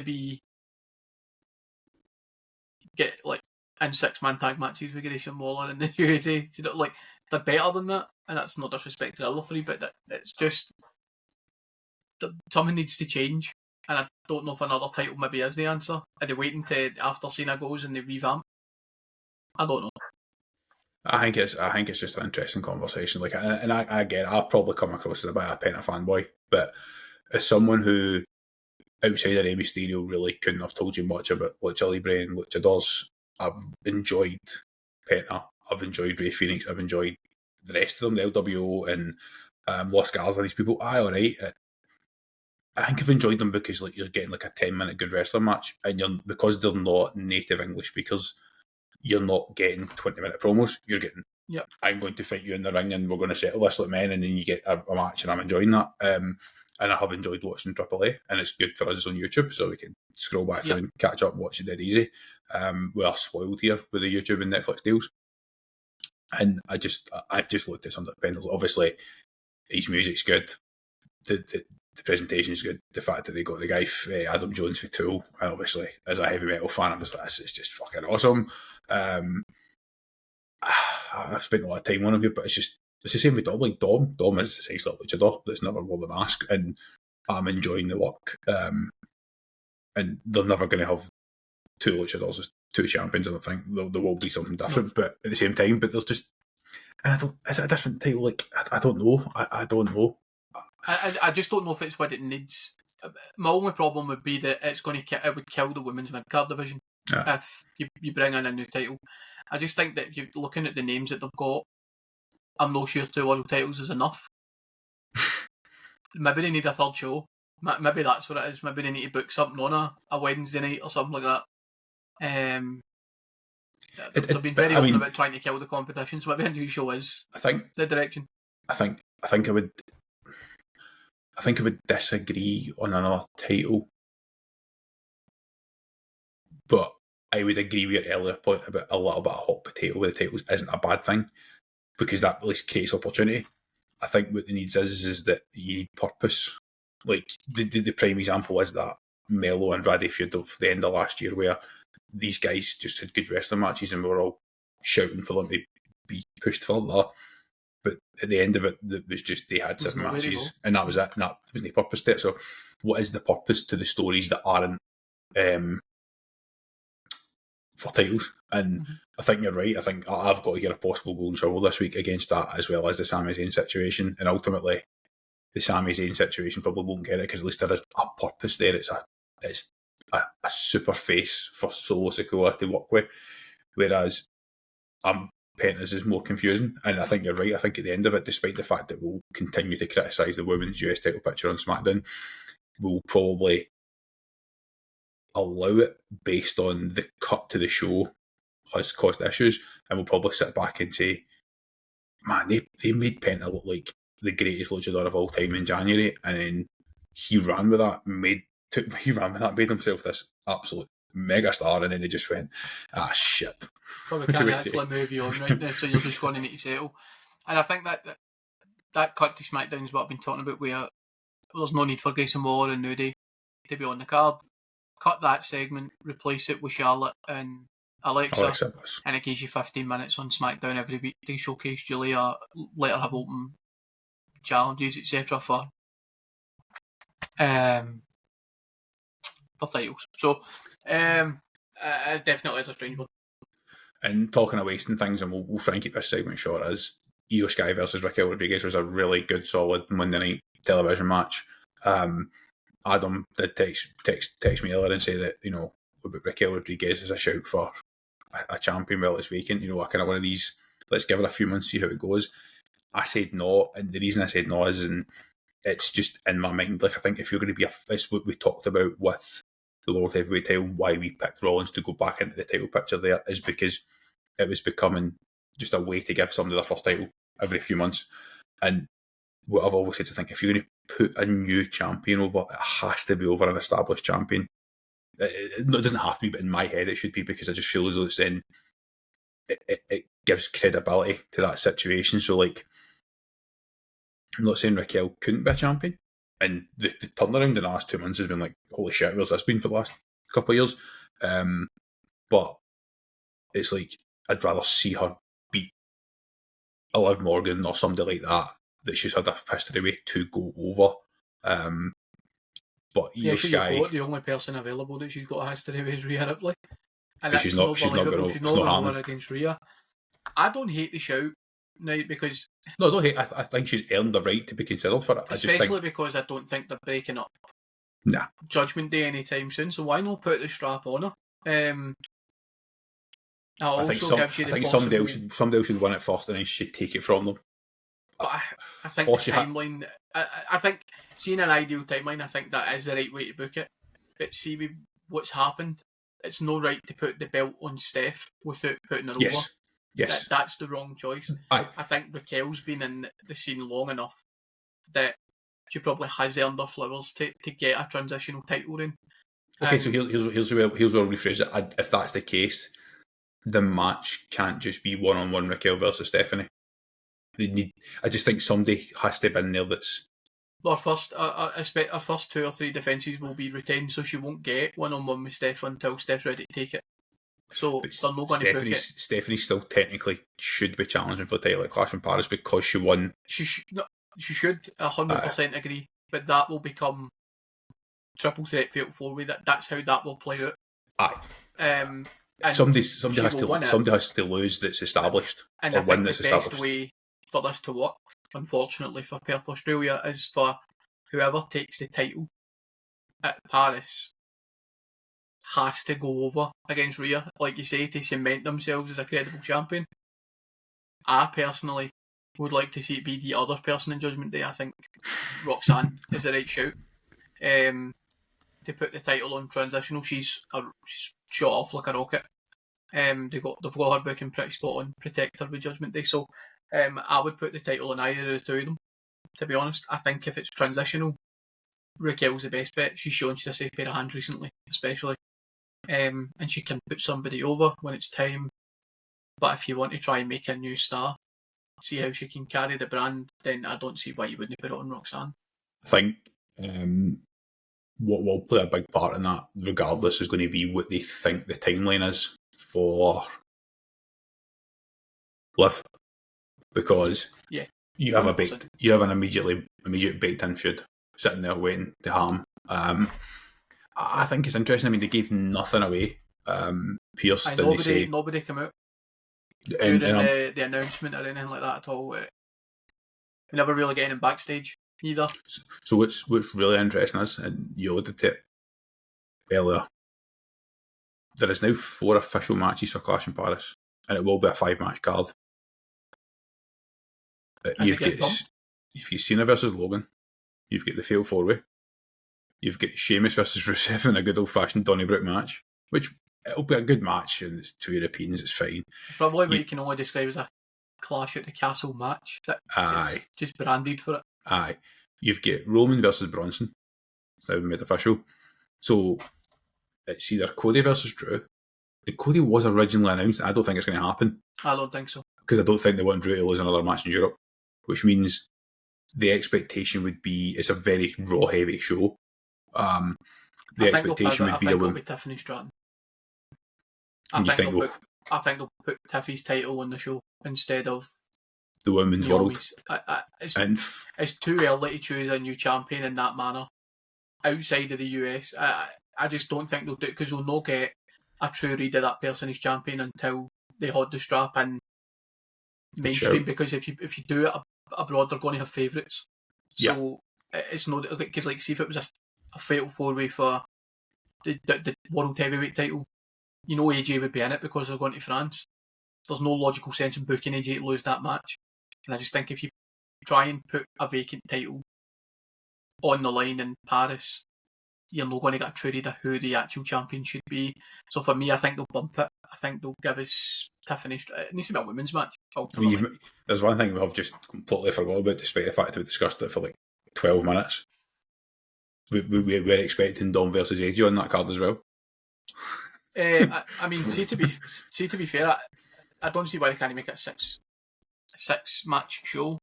get like in 6-man tag matches with Grayson Waller and the USA. Like, they're better than that, and that's no disrespect to the other three, but it's just something needs to change. And I don't know if another title maybe is the answer. Are they waiting to after Cena goes and they revamp? I don't know. I think it's just an interesting conversation. Like, and I get it. I'll probably come across as a bit of a Penta fanboy, but as someone who outside of Rey Mysterio really couldn't have told you much about Lucha Libre and Luchadors, I've enjoyed Penta. I've enjoyed Rey Fenix. I've enjoyed the rest of them, the LWO and Los Galas and these people. Alright. I think I've enjoyed them because like you're getting like a 10-minute good wrestling match, and because they're not native English speakers, you're not getting 20-minute promos. You're getting, I'm going to fight you in the ring and we're going to settle this like men, and then you get a match, and I'm enjoying that. And I have enjoyed watching Triple A, and it's good for us on YouTube, so we can scroll back through and catch up and watch it dead easy. We are spoiled here with the YouTube and Netflix deals. And I just looked at some of the pendants. Obviously, his music's good. The presentation is good. The fact that they got the guy Adam Jones for Tool, and obviously as a heavy metal fan, I'm just like, this is just fucking awesome. I've spent a lot of time on him, but it's the same with Dom. Like Dom is the size of luchador that's never wore the mask, and I'm enjoying the work. And they're never going to have two luchadors as two champions. I don't think there will be something different, but at the same time, but there's just, and is it a different title? Like I don't know. I don't know. I just don't know if it's what it needs. My only problem would be that it would kill the women's mid-card division if you bring in a new title. I just think that you're looking at the names that they've got, I'm not sure 2 world titles is enough. Maybe they need a third show. Maybe that's what it is. Maybe they need to book something on a Wednesday night or something like that. They've been very open about trying to kill the competition, so maybe a new show is the direction. I think I would disagree on another title, but I would agree with your earlier point about a little bit of hot potato with the titles isn't a bad thing, because that at least creates opportunity. I think what the needs is that you need purpose. Like the prime example is that Melo and Raddy feud of the end of last year, where these guys just had good wrestling matches and we were all shouting for them to be pushed further. But at the end of it was just they had 7 matches and that was it. And that was no purpose to it. So what is the purpose to the stories that aren't for titles? And I think you're right. I think I've got to get a possible golden shovel this week against that, as well as the Sami Zayn situation. And ultimately, the Sami Zayn situation probably won't get it because at least there is a purpose there. It's a super face for Solo Sikoa to work with, whereas Penta's is more confusing. And I think you're right. I think at the end of it, despite the fact that we'll continue to criticise the women's US title picture on SmackDown, we'll probably allow it based on the cut to the show has caused issues, and we'll probably sit back and say, man, they made Penta look like the greatest luchador of all time in January, and then he ran with that, made himself this absolute mega star, and then they just went, shit. Well, we can't actually move you on right now, so you're just going to need to settle. And I think that cut to SmackDown is what I've been talking about, where there's no need for Grayson Waller and Nudie to be on the card. Cut that segment, replace it with Charlotte and Alexa, and it gives you 15 minutes on SmackDown every week to showcase Julia, let her have open challenges, etc. for titles. So, definitely is a strange one. And talking of wasting things, and we'll try and keep this segment short, as Io Sky versus Raquel Rodriguez was a really good, solid Monday night television match. Adam did text me earlier and say that, Raquel Rodriguez is a shout for a champion while it's vacant. A kind of one of these, let's give it a few months, see how it goes. I said no, and the reason I said no is it's just in my mind. Like, I think if you're going to be it's what we talked about with the World Heavyweight title, why we picked Rollins to go back into the title picture there is because it was becoming just a way to give somebody their first title every few months. And what I've always said is, I think if you're going to put a new champion over, it has to be over an established champion. It doesn't have to be, but in my head it should be, because I just feel as though it's then it gives credibility to that situation. So, like, I'm not saying Raquel couldn't be a champion, and the turnaround in the last 2 months has been like, holy shit, where's this been for the last couple of years? But it's like, I'd rather see her beat Liv Morgan or somebody like that she's had a history with, to go over. But Io Sky, the only person available that she's got a history with is Rhea Ripley, and she's not going to win against Rhea. I don't hate the shout, right? Because no, I don't hate. I think she's earned the right to be considered for it. Especially because I don't think they're breaking up Judgment Day anytime soon. So why not put the strap on her? I think somebody else should win it first, and then she'd take it from them. But I think the timeline. I think, seeing an ideal timeline, I think that is the right way to book it. But see, with what's happened, it's no right to put the belt on Steph without putting her over. Yes. That's the wrong choice. I think Raquel's been in the scene long enough that she probably has earned her flowers to get a transitional title in. Okay, so here's where I'll rephrase it. If that's the case, the match can't just be one-on-one Raquel versus Stephanie. I just think somebody has to be in there that's... Our first 2 or 3 defences will be retained, so she won't get one-on-one with Steph until Steph's ready to take it. So they're not going to book it. Stephanie still technically should be challenging for the title at Clash in Paris because she won. She should 100% agree, but that will become triple threat fatal 4-way. That's how that will play out. And somebody has to lose that's established, and I think the best way for this to work, unfortunately for Perth, Australia, is for whoever takes the title at Paris has to go over against Rhea, like you say, to cement themselves as a credible champion. I personally would like to see it be the other person in Judgment Day. I think Roxanne is the right shout. To put the title on transitional, she's shot off like a rocket. They've got her booking pretty spot on, protect her with Judgment Day. So I would put the title on either of the two of them, to be honest. I think if it's transitional, Raquel's the best bet. She's shown she's a safe pair of hands recently, especially. And she can put somebody over when it's time. But if you want to try and make a new star, see how she can carry the brand, then I don't see why you wouldn't put it on Roxanne. I think what will play a big part in that, regardless, is going to be what they think the timeline is for Liv, because you have an immediate baked in feud sitting there waiting to harm. I think it's interesting. I mean, they gave nothing away. Pierce didn't say nobody came out during the announcement or anything like that at all. We never really get in backstage either. So what's really interesting is, and you alluded to it earlier, there is now 4 official matches for Clash in Paris, and it will be a 5-match card. You've got Cena versus Logan. You've got the Fatal 4-way. You've got Sheamus versus Rusev in a good old-fashioned Donnybrook match, which it'll be a good match, and it's two Europeans, it's fine. It's probably what you can only describe as a Clash at the Castle match. It's just branded for it. Aye. You've got Roman versus Bronson. It's now been made official. So it's either Cody versus Drew. Cody was originally announced. I don't think it's going to happen. I don't think so. Because I don't think they want Drew to lose another match in Europe, which means the expectation would be it's a very Raw heavy show. The expectation would be a woman. Tiffany Stratton. I think they'll put Tiffy's title on the show instead of the women's Naomi's. It's too early to choose a new champion in that manner outside of the US. I just don't think they'll do it because they'll not get a true read of that person as champion until they hold the strap in mainstream. Sure. Because if you do it abroad, they're going to have favourites. So it's not because see if it was a fatal 4-way for the world heavyweight title, AJ would be in it because they're going to France. There's no logical sense in booking AJ to lose that match. And I just think if you try and put a vacant title on the line in Paris, you're not going to get a true read of who the actual champion should be. So for me, I think they'll bump it. I think they'll give us Tiffany. It needs to be a women's match. There's one thing we've just completely forgot about, despite the fact that we discussed it for like 12 minutes. We were expecting Dom versus AJ on that card as well. I mean, see to be fair, I don't see why they can't make it a six match show.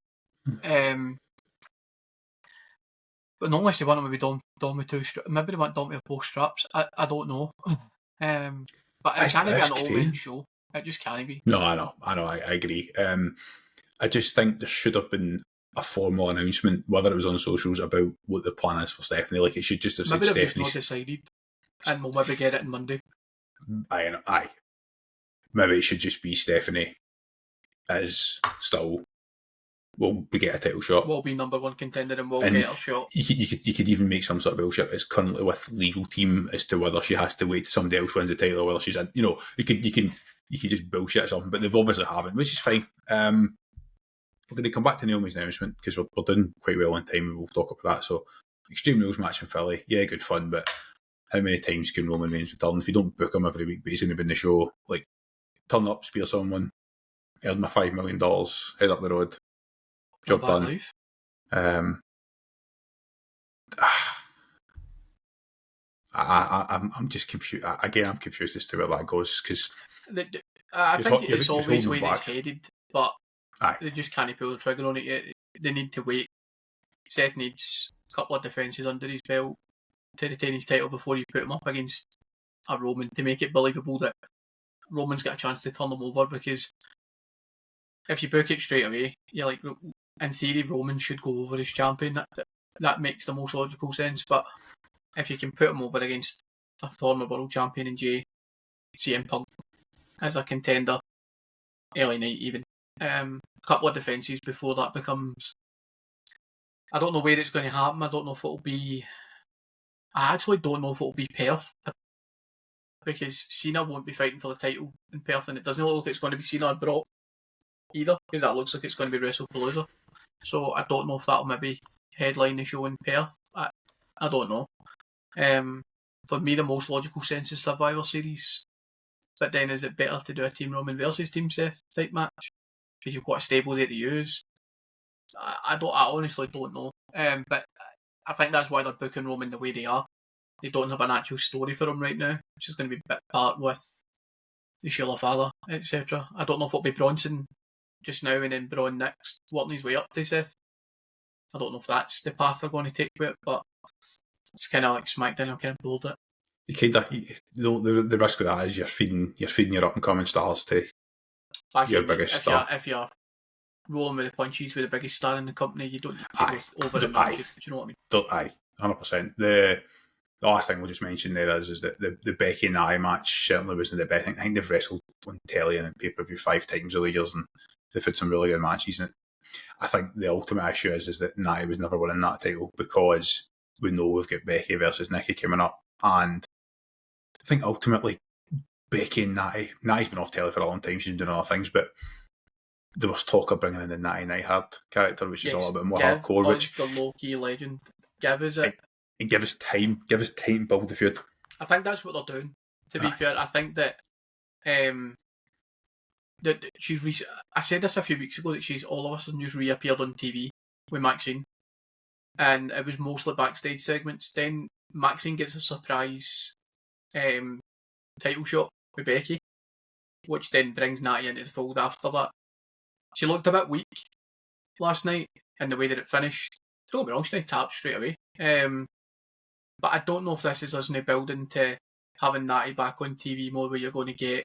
But not unless they want maybe Dom with two straps. Maybe they want Dom to have both straps. I don't know. But it can't be an all-men show. It just can't be. No, I know. I agree. I just think there should have been a formal announcement, whether it was on socials, about what the plan is for Stephanie. Like, it should just have said Stephanie. Maybe not decided, and we'll maybe get it on Monday. Aye. Maybe it should just be Stephanie as still will get a title shot. We'll be number one contender and we'll get a shot. You could even make some sort of bullshit as currently with legal team as to whether she has to wait till somebody else wins the title or whether she's in. You can just bullshit something, but they've obviously haven't, which is fine. We're going to come back to Naomi's announcement because we're doing quite well on time and we'll talk about that. So, Extreme Rules match in Philly, good fun, but how many times can Roman Reigns return? If you don't book him every week, but he's going to be in the show, like, turn up, spear someone, earn my $5 million, head up the road, job done. I'm just confused. Again, I'm confused as to where that goes because I think it's always where it's headed, but they just can't pull the trigger on it yet. They need to wait. Seth needs a couple of defences under his belt to retain his title before you put him up against a Roman to make it believable that Roman's got a chance to turn them over, because if you book it straight away, you're like, in theory, Roman should go over as champion. That makes the most logical sense. But if you can put him over against a former world champion in CM Punk as a contender, early night even, a couple of defences before that becomes... I don't know where it's going to happen. I don't know if it'll be... I actually don't know if it'll be Perth, because Cena won't be fighting for the title in Perth, and it doesn't look like it's going to be Cena or Brock either, because that looks like it's going to be Wrestlepalooza. So I don't know if that'll maybe headline the show in Perth. I don't know. For me, the most logical sense is Survivor Series. But then is it better to do a Team Roman versus Team Seth type match? Because you've got a stable there to use. I honestly don't know. But I think that's why they're booking Roman the way they are. They don't have an actual story for him right now, which is going to be a bit part with the Sheila Father, etc. I don't know if it'll be Bronson just now and then Braun next, working his way up to Seth. I don't know if that's the path they're going to take with it, but it's kind of like SmackDown. I'm kind of bored it. The risk of that is you're feeding your up and coming stars to your biggest star. If you're rolling with the punches with the biggest star in the company, you don't need to go over the match. Do you know what I mean? 100%. The last thing we'll just mention there is that the Becky and Nia match certainly wasn't the best. I think they've wrestled on telly and pay-per-view 5 times over the years, and they've had some really good matches. And I think the ultimate issue is that Nia was never winning that title, because we know we've got Becky versus Nikki coming up, and I think ultimately Becky and Nia's been off telly for a long time. She's been doing other things, but there was talk of bringing in the Natty Neidhart character, which is a little bit more hardcore. Which the low-key legend. Give, is it? and give us time to build the feud. I think that's what they're doing. To be fair, I think that that she's. I said this a few weeks ago that she's all of a sudden just reappeared on TV with Maxine, and it was mostly backstage segments. Then Maxine gets a surprise title shot with Becky, which then brings Natty into the fold after that. She looked a bit weak last night in the way that it finished. Don't get me wrong, she didn't tap straight away. But I don't know if this is us now building to having Natty back on TV more, where you're going to get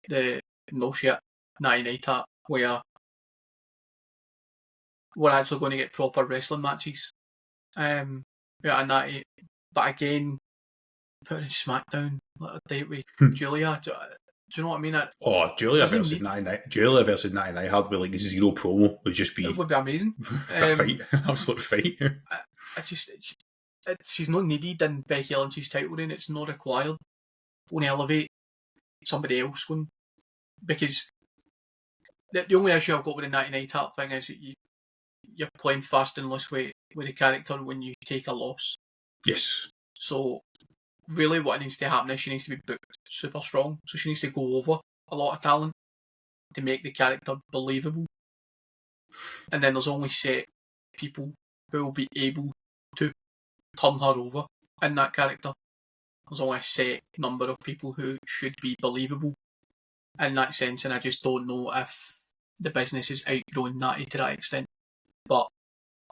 the no shit Natty Night tap, where we're actually going to get proper wrestling matches. Yeah, and Natty. But again, putting SmackDown, like a date with Julia. Do you know what I mean? Julia versus 99. Julia versus 99 hard with like 0 promo would just be. It would be amazing. A fight, absolute fight. She's not needed in Becky Lynch's title reign. It's not required. Only elevate somebody else one, because the only issue I've got with the 99 tap thing is that you're playing fast and loose with the character when you take a loss. Yes. So really what needs to happen is she needs to be booked super strong. So she needs to go over a lot of talent to make the character believable. And then there's only set people who will be able to turn her over in that character. There's only a set number of people who should be believable in that sense, and I just don't know if the business is outgrowing Natty to that extent. But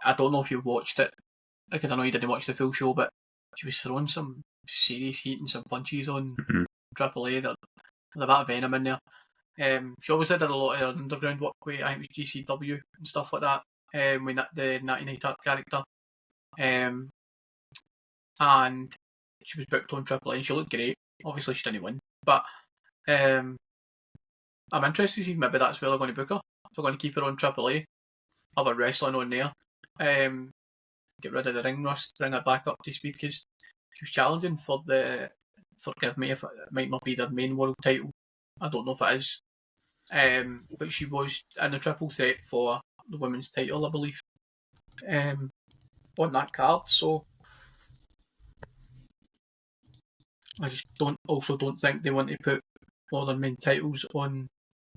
I don't know if you watched it, because I know you didn't watch the full show, but she was throwing some serious heat and some punches on AAA. There's a bit of venom in there. She obviously did a lot of her underground work with, I think it was GCW and stuff like that, with the Natty Night Tap character. And she was booked on AAA and she looked great. Obviously she didn't win, but I'm interested to see if maybe that's where they're going to book her. If they're going to keep her on AAA, have her wrestling on there, get rid of the ring rust, bring her back up to speed, because she was challenging for the, forgive me if it might not be their main world title, I don't know if it is, but she was in the triple threat for the women's title, I believe, on that card. So I just don't think they want to put all their main titles on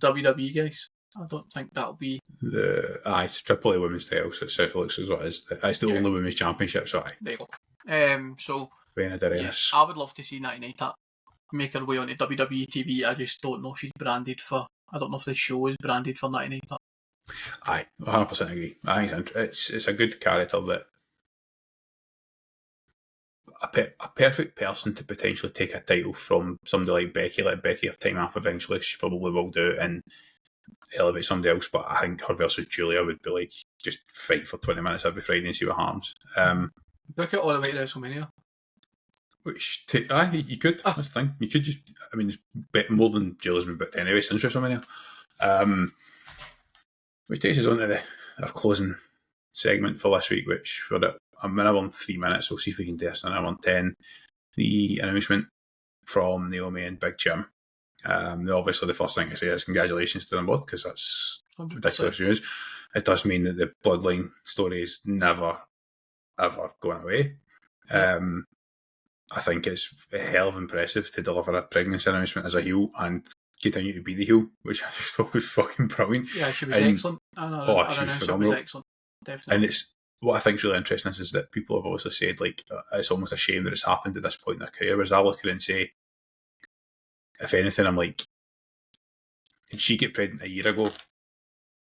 WWE guys. I don't think that'll be it's AAA women's titles. It looks as what it is. It's the only women's championship. So there you go. So yeah, I would love to see 99 that make her way onto WWE TV. I just don't know if she's branded for. I don't know if the show is branded for 99 that. I 100% agree. I think it's a good character, that a perfect person to potentially take a title from somebody like Becky. Let Becky have time off eventually. She probably will do, and elevate somebody else. But I think her versus Julia would be like just fight for 20 minutes every Friday and see what happens. Book it all the way to WrestleMania. Which you could. That's the thing. You could just. I mean, it's more than Julia's been booked anyway since WrestleMania. Which takes us on to our closing segment for this week, which we're at a minute and 3 minutes. We'll see if we can do this in an hour and 10. The announcement from Naomi and Big Jim. Obviously, the first thing to say is congratulations to them both, because that's 100%. Ridiculous news. It does mean that the bloodline story is never, ever going away. I think it's a hell of impressive to deliver a pregnancy announcement as a heel and continue to be the heel, which I just thought was fucking brilliant. Yeah, she was excellent. She was phenomenal. Was excellent. Definitely. And it's what I think is really interesting is that people have also said, like, it's almost a shame that it's happened at this point in their career. Whereas I look at it and say, if anything, I'm like, did she get pregnant a year ago?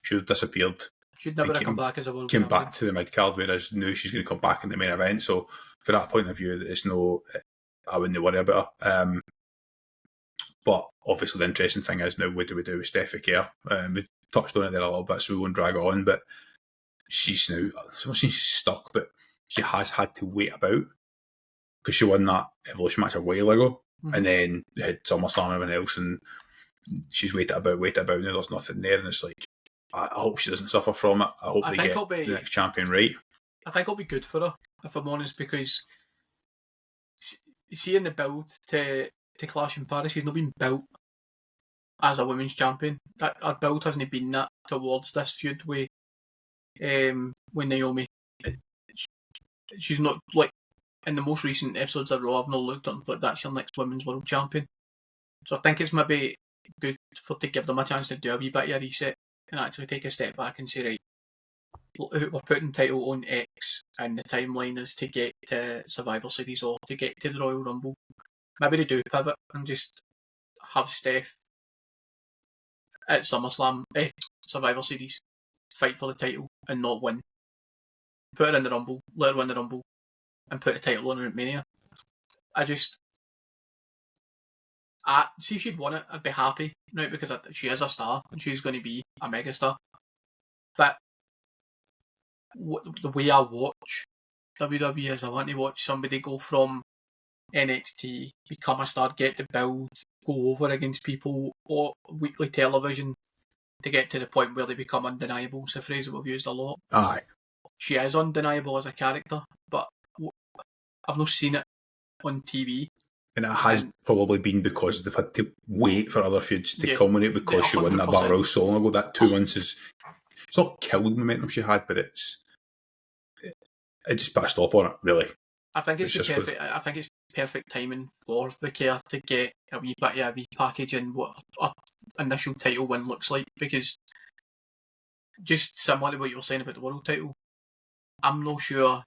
She would have disappeared. She'd never have come back as a world champion. Came back to the mid card, whereas now she's going to come back in the main event. So, for that point of view, it's no, I wouldn't worry about her. But obviously, the interesting thing is now, what do we do with Stephanie Vaquer? We touched on it there a little bit, so we won't drag it on. But she's now, she's stuck, but she has had to wait about, because she won that Evolution match a while ago. And then they had SummerSlam and everything else, and she's waited about. Now there's nothing there, and it's like, I hope she doesn't suffer from it. I hope they get the next champion right. I think it'll be good for her, if I'm honest, because seeing the build to Clash in Paris, she's not been built as a women's champion. Her build hasn't been that towards this feud with Naomi. She's not, like, in the most recent episodes of Raw, I've not looked at like that's your next women's world champion. So I think it's maybe good to give them a chance to do a wee bit of a reset and actually take a step back and say, right, we're putting title on X and the timeline is to get to Survivor Series or to get to the Royal Rumble. Maybe they do pivot and just have Steph at SummerSlam, Survivor Series, fight for the title and not win. Put her in the Rumble, let her win the Rumble, and put the title on her at Mania. See if she'd won it, I'd be happy, right? Because she is a star and she's going to be a megastar. But the way I watch WWE is I want to watch somebody go from NXT, become a star, get the build, go over against people or weekly television to get to the point where they become undeniable. It's a phrase that we've used a lot. Aye. She is undeniable as a character, but I've not seen it on TV. And it has probably been because they've had to wait for other feuds to culminate because she won that Battle Royal so long ago. That 2 months it's not killed the momentum she had, but it just put a stop on it, really. I think it's perfect timing for Vaquer to get a wee bit of a repackage in what an initial title win looks like, because just similar to what you were saying about the world title, I'm not sure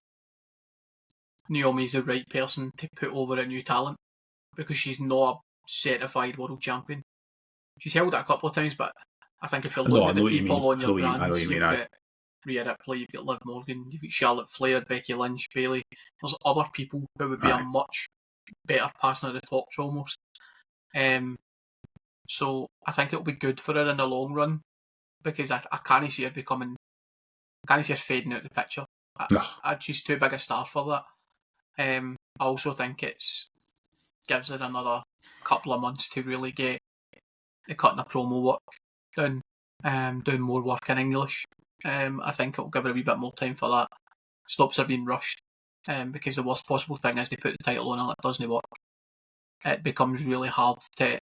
Naomi's the right person to put over a new talent because she's not a certified world champion. She's held it a couple of times, but I think if you're looking at the people on your brands, you've got Rhea Ripley, you've got Liv Morgan, you've got Charlotte Flair, Becky Lynch, Bayley. There's other people who would be a much better passing of the torch almost. So I think it'll be good for her in the long run because I can't see her fading out the picture. She's too big a star for that. I also think it's gives her another couple of months to really get the cutting a promo work done, doing more work in English. I think it'll give her a wee bit more time for that. Stops her being rushed, because the worst possible thing is they put the title on and it doesn't work. It becomes really hard to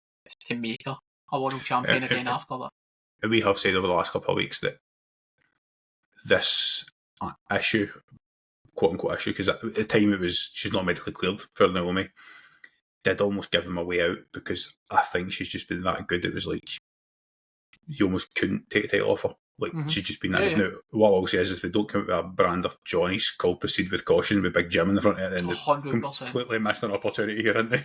make her a world champion again after that. We have said over the last couple of weeks that this issue, quote unquote issue, because at the time she's not medically cleared for Naomi, did almost give them a way out because I think she's just been that good. It was like you almost couldn't take the title off her. Like she's just been that good. Now, what I'll say is if they don't come out with a brand of Johnny's called Proceed with Caution with Big Jim in the front of it, then they've completely missed an opportunity here, haven't they?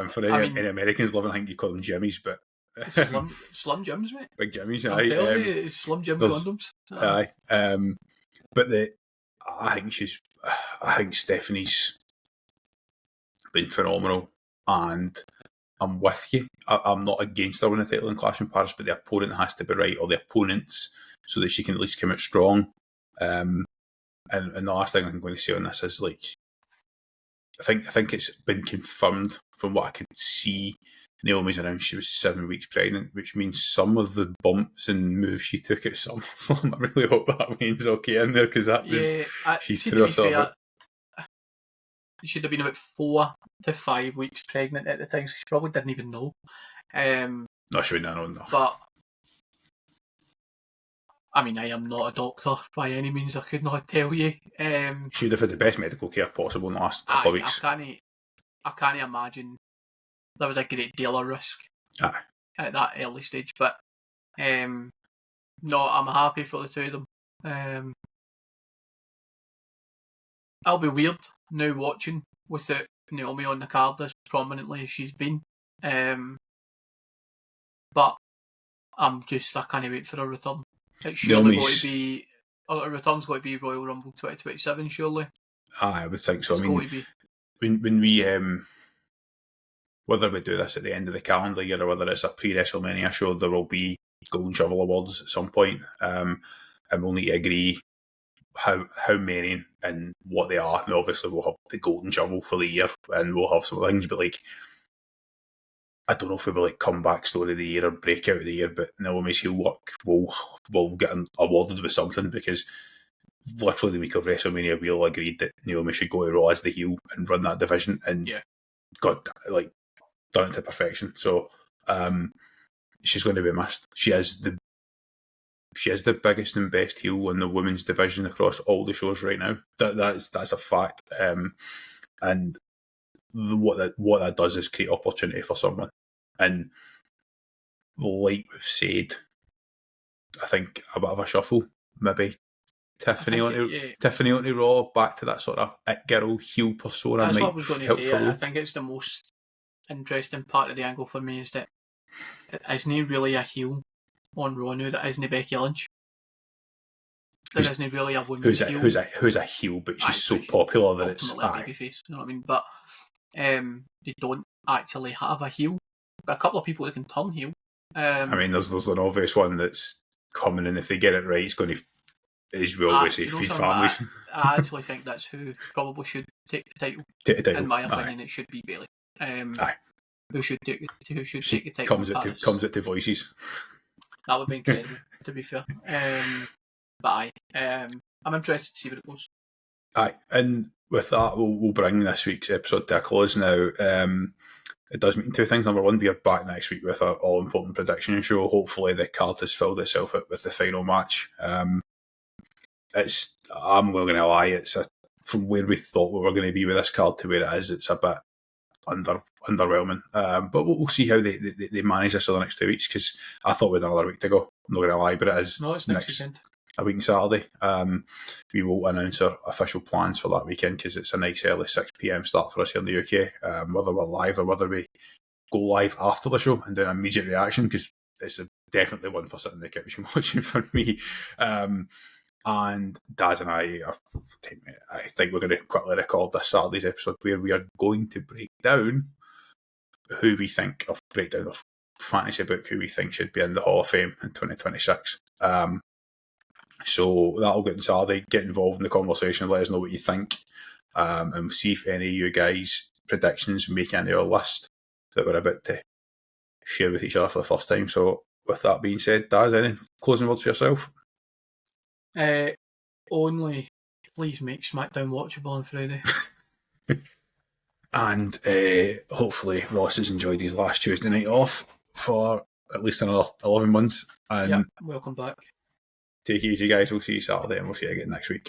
For any Americans loving, I think you call them Jimmys, but Slim Jims, mate. Big Jimmys, aye. I'm telling you, it's Slim Jim condoms. Aye. But I think Stephanie's been phenomenal, and I'm with you. I'm not against her winning the title in Clash in Paris, but the opponent has to be right, or the opponents, so that she can at least come out strong. And the last thing I'm going to say on this is, like, I think it's been confirmed from what I could see. Naomi's announced she was 7 weeks pregnant, which means some of the bumps and moves she took at SummerSlam, I really hope that means okay in there, because that was she threw herself. She should have been about 4 to 5 weeks pregnant at the time, so she probably didn't even know. No, she wouldn't have known. No. But I mean, I am not a doctor by any means. I could not tell you. She would have had the best medical care possible in the last couple of weeks. I can't imagine there was a great deal of risk at that early stage. But no, I'm happy for the two of them. It'll be weird now watching without Naomi on the card as prominently as she's been. But I can't wait for her return. It's surely going to be, her return's going to be Royal Rumble 2027, surely. I would think so. I mean, when we, whether we do this at the end of the calendar year or whether it's a pre-WrestleMania show, there will be Golden Shovel Awards at some point, and we'll need to agree how many and what they are. And obviously we'll have the Golden Shovel for the year and we'll have some things, but like, I don't know if we will like comeback story of the year or breakout of the year, but Naomi's heel work will get awarded with something, because literally the week of WrestleMania we all agreed that Naomi should go to Raw as the heel and run that division, and God, like, done it to perfection. So she's going to be missed. She is the biggest and best heel in the women's division across all the shows right now. That's a fact. And what that does is create opportunity for someone. And like we've said, I think a bit of a shuffle, maybe Tiffany onto Raw, back to that sort of it girl heel persona. That's might what I was going to help say. follow. I think it's the most interesting part of the angle for me is that it isn't really a heel on Raw now. That isn't Becky Lynch. There isn't really a women's heel. Who's a heel, but she's so popular that it's ultimately a babyface. You know what I mean? But they don't actually have a heel. But a couple of people that can turn heel. I mean, there's an obvious one that's coming, and if they get it right, it's going to. As we always say, feed families. I actually think that's who probably should take the title. In my opinion, it should be Bayley. Who should take the title? Comes it to voices. That would be incredible, to be fair. But I'm interested to see where it goes. Aye, and with that, we'll bring this week's episode to a close now. It does mean two things. Number one, we are back next week with our all-important prediction show. Hopefully the card has filled itself out with the final match. I'm not going to lie, from where we thought we were going to be with this card to where it is, it's a bit underwhelming. But we'll see how they manage this over the next 2 weeks, because I thought we had another week to go. I'm not going to lie, but it is it's next weekend. A week on Saturday. We will announce our official plans for that weekend, because it's a nice early 6 PM start for us here in the UK, whether we're live or whether we go live after the show and do an immediate reaction, because it's definitely one for sitting in the kitchen watching for me. And Daz and I think we're going to quickly record this Saturday's episode where we are going to break down who we think, or break down our fantasy book, who we think should be in the Hall of Fame in 2026. So that'll get on Saturday. Get involved in the conversation. Let us know what you think, and we'll see if any of you guys' predictions make any of our list that we're about to share with each other for the first time. So with that being said, Daz, any closing words for yourself? Only please make SmackDown watchable on Friday. And hopefully Ross has enjoyed his last Tuesday night off for at least another 11 months. And welcome back. Take it easy, guys. We'll see you Saturday, and we'll see you again next week.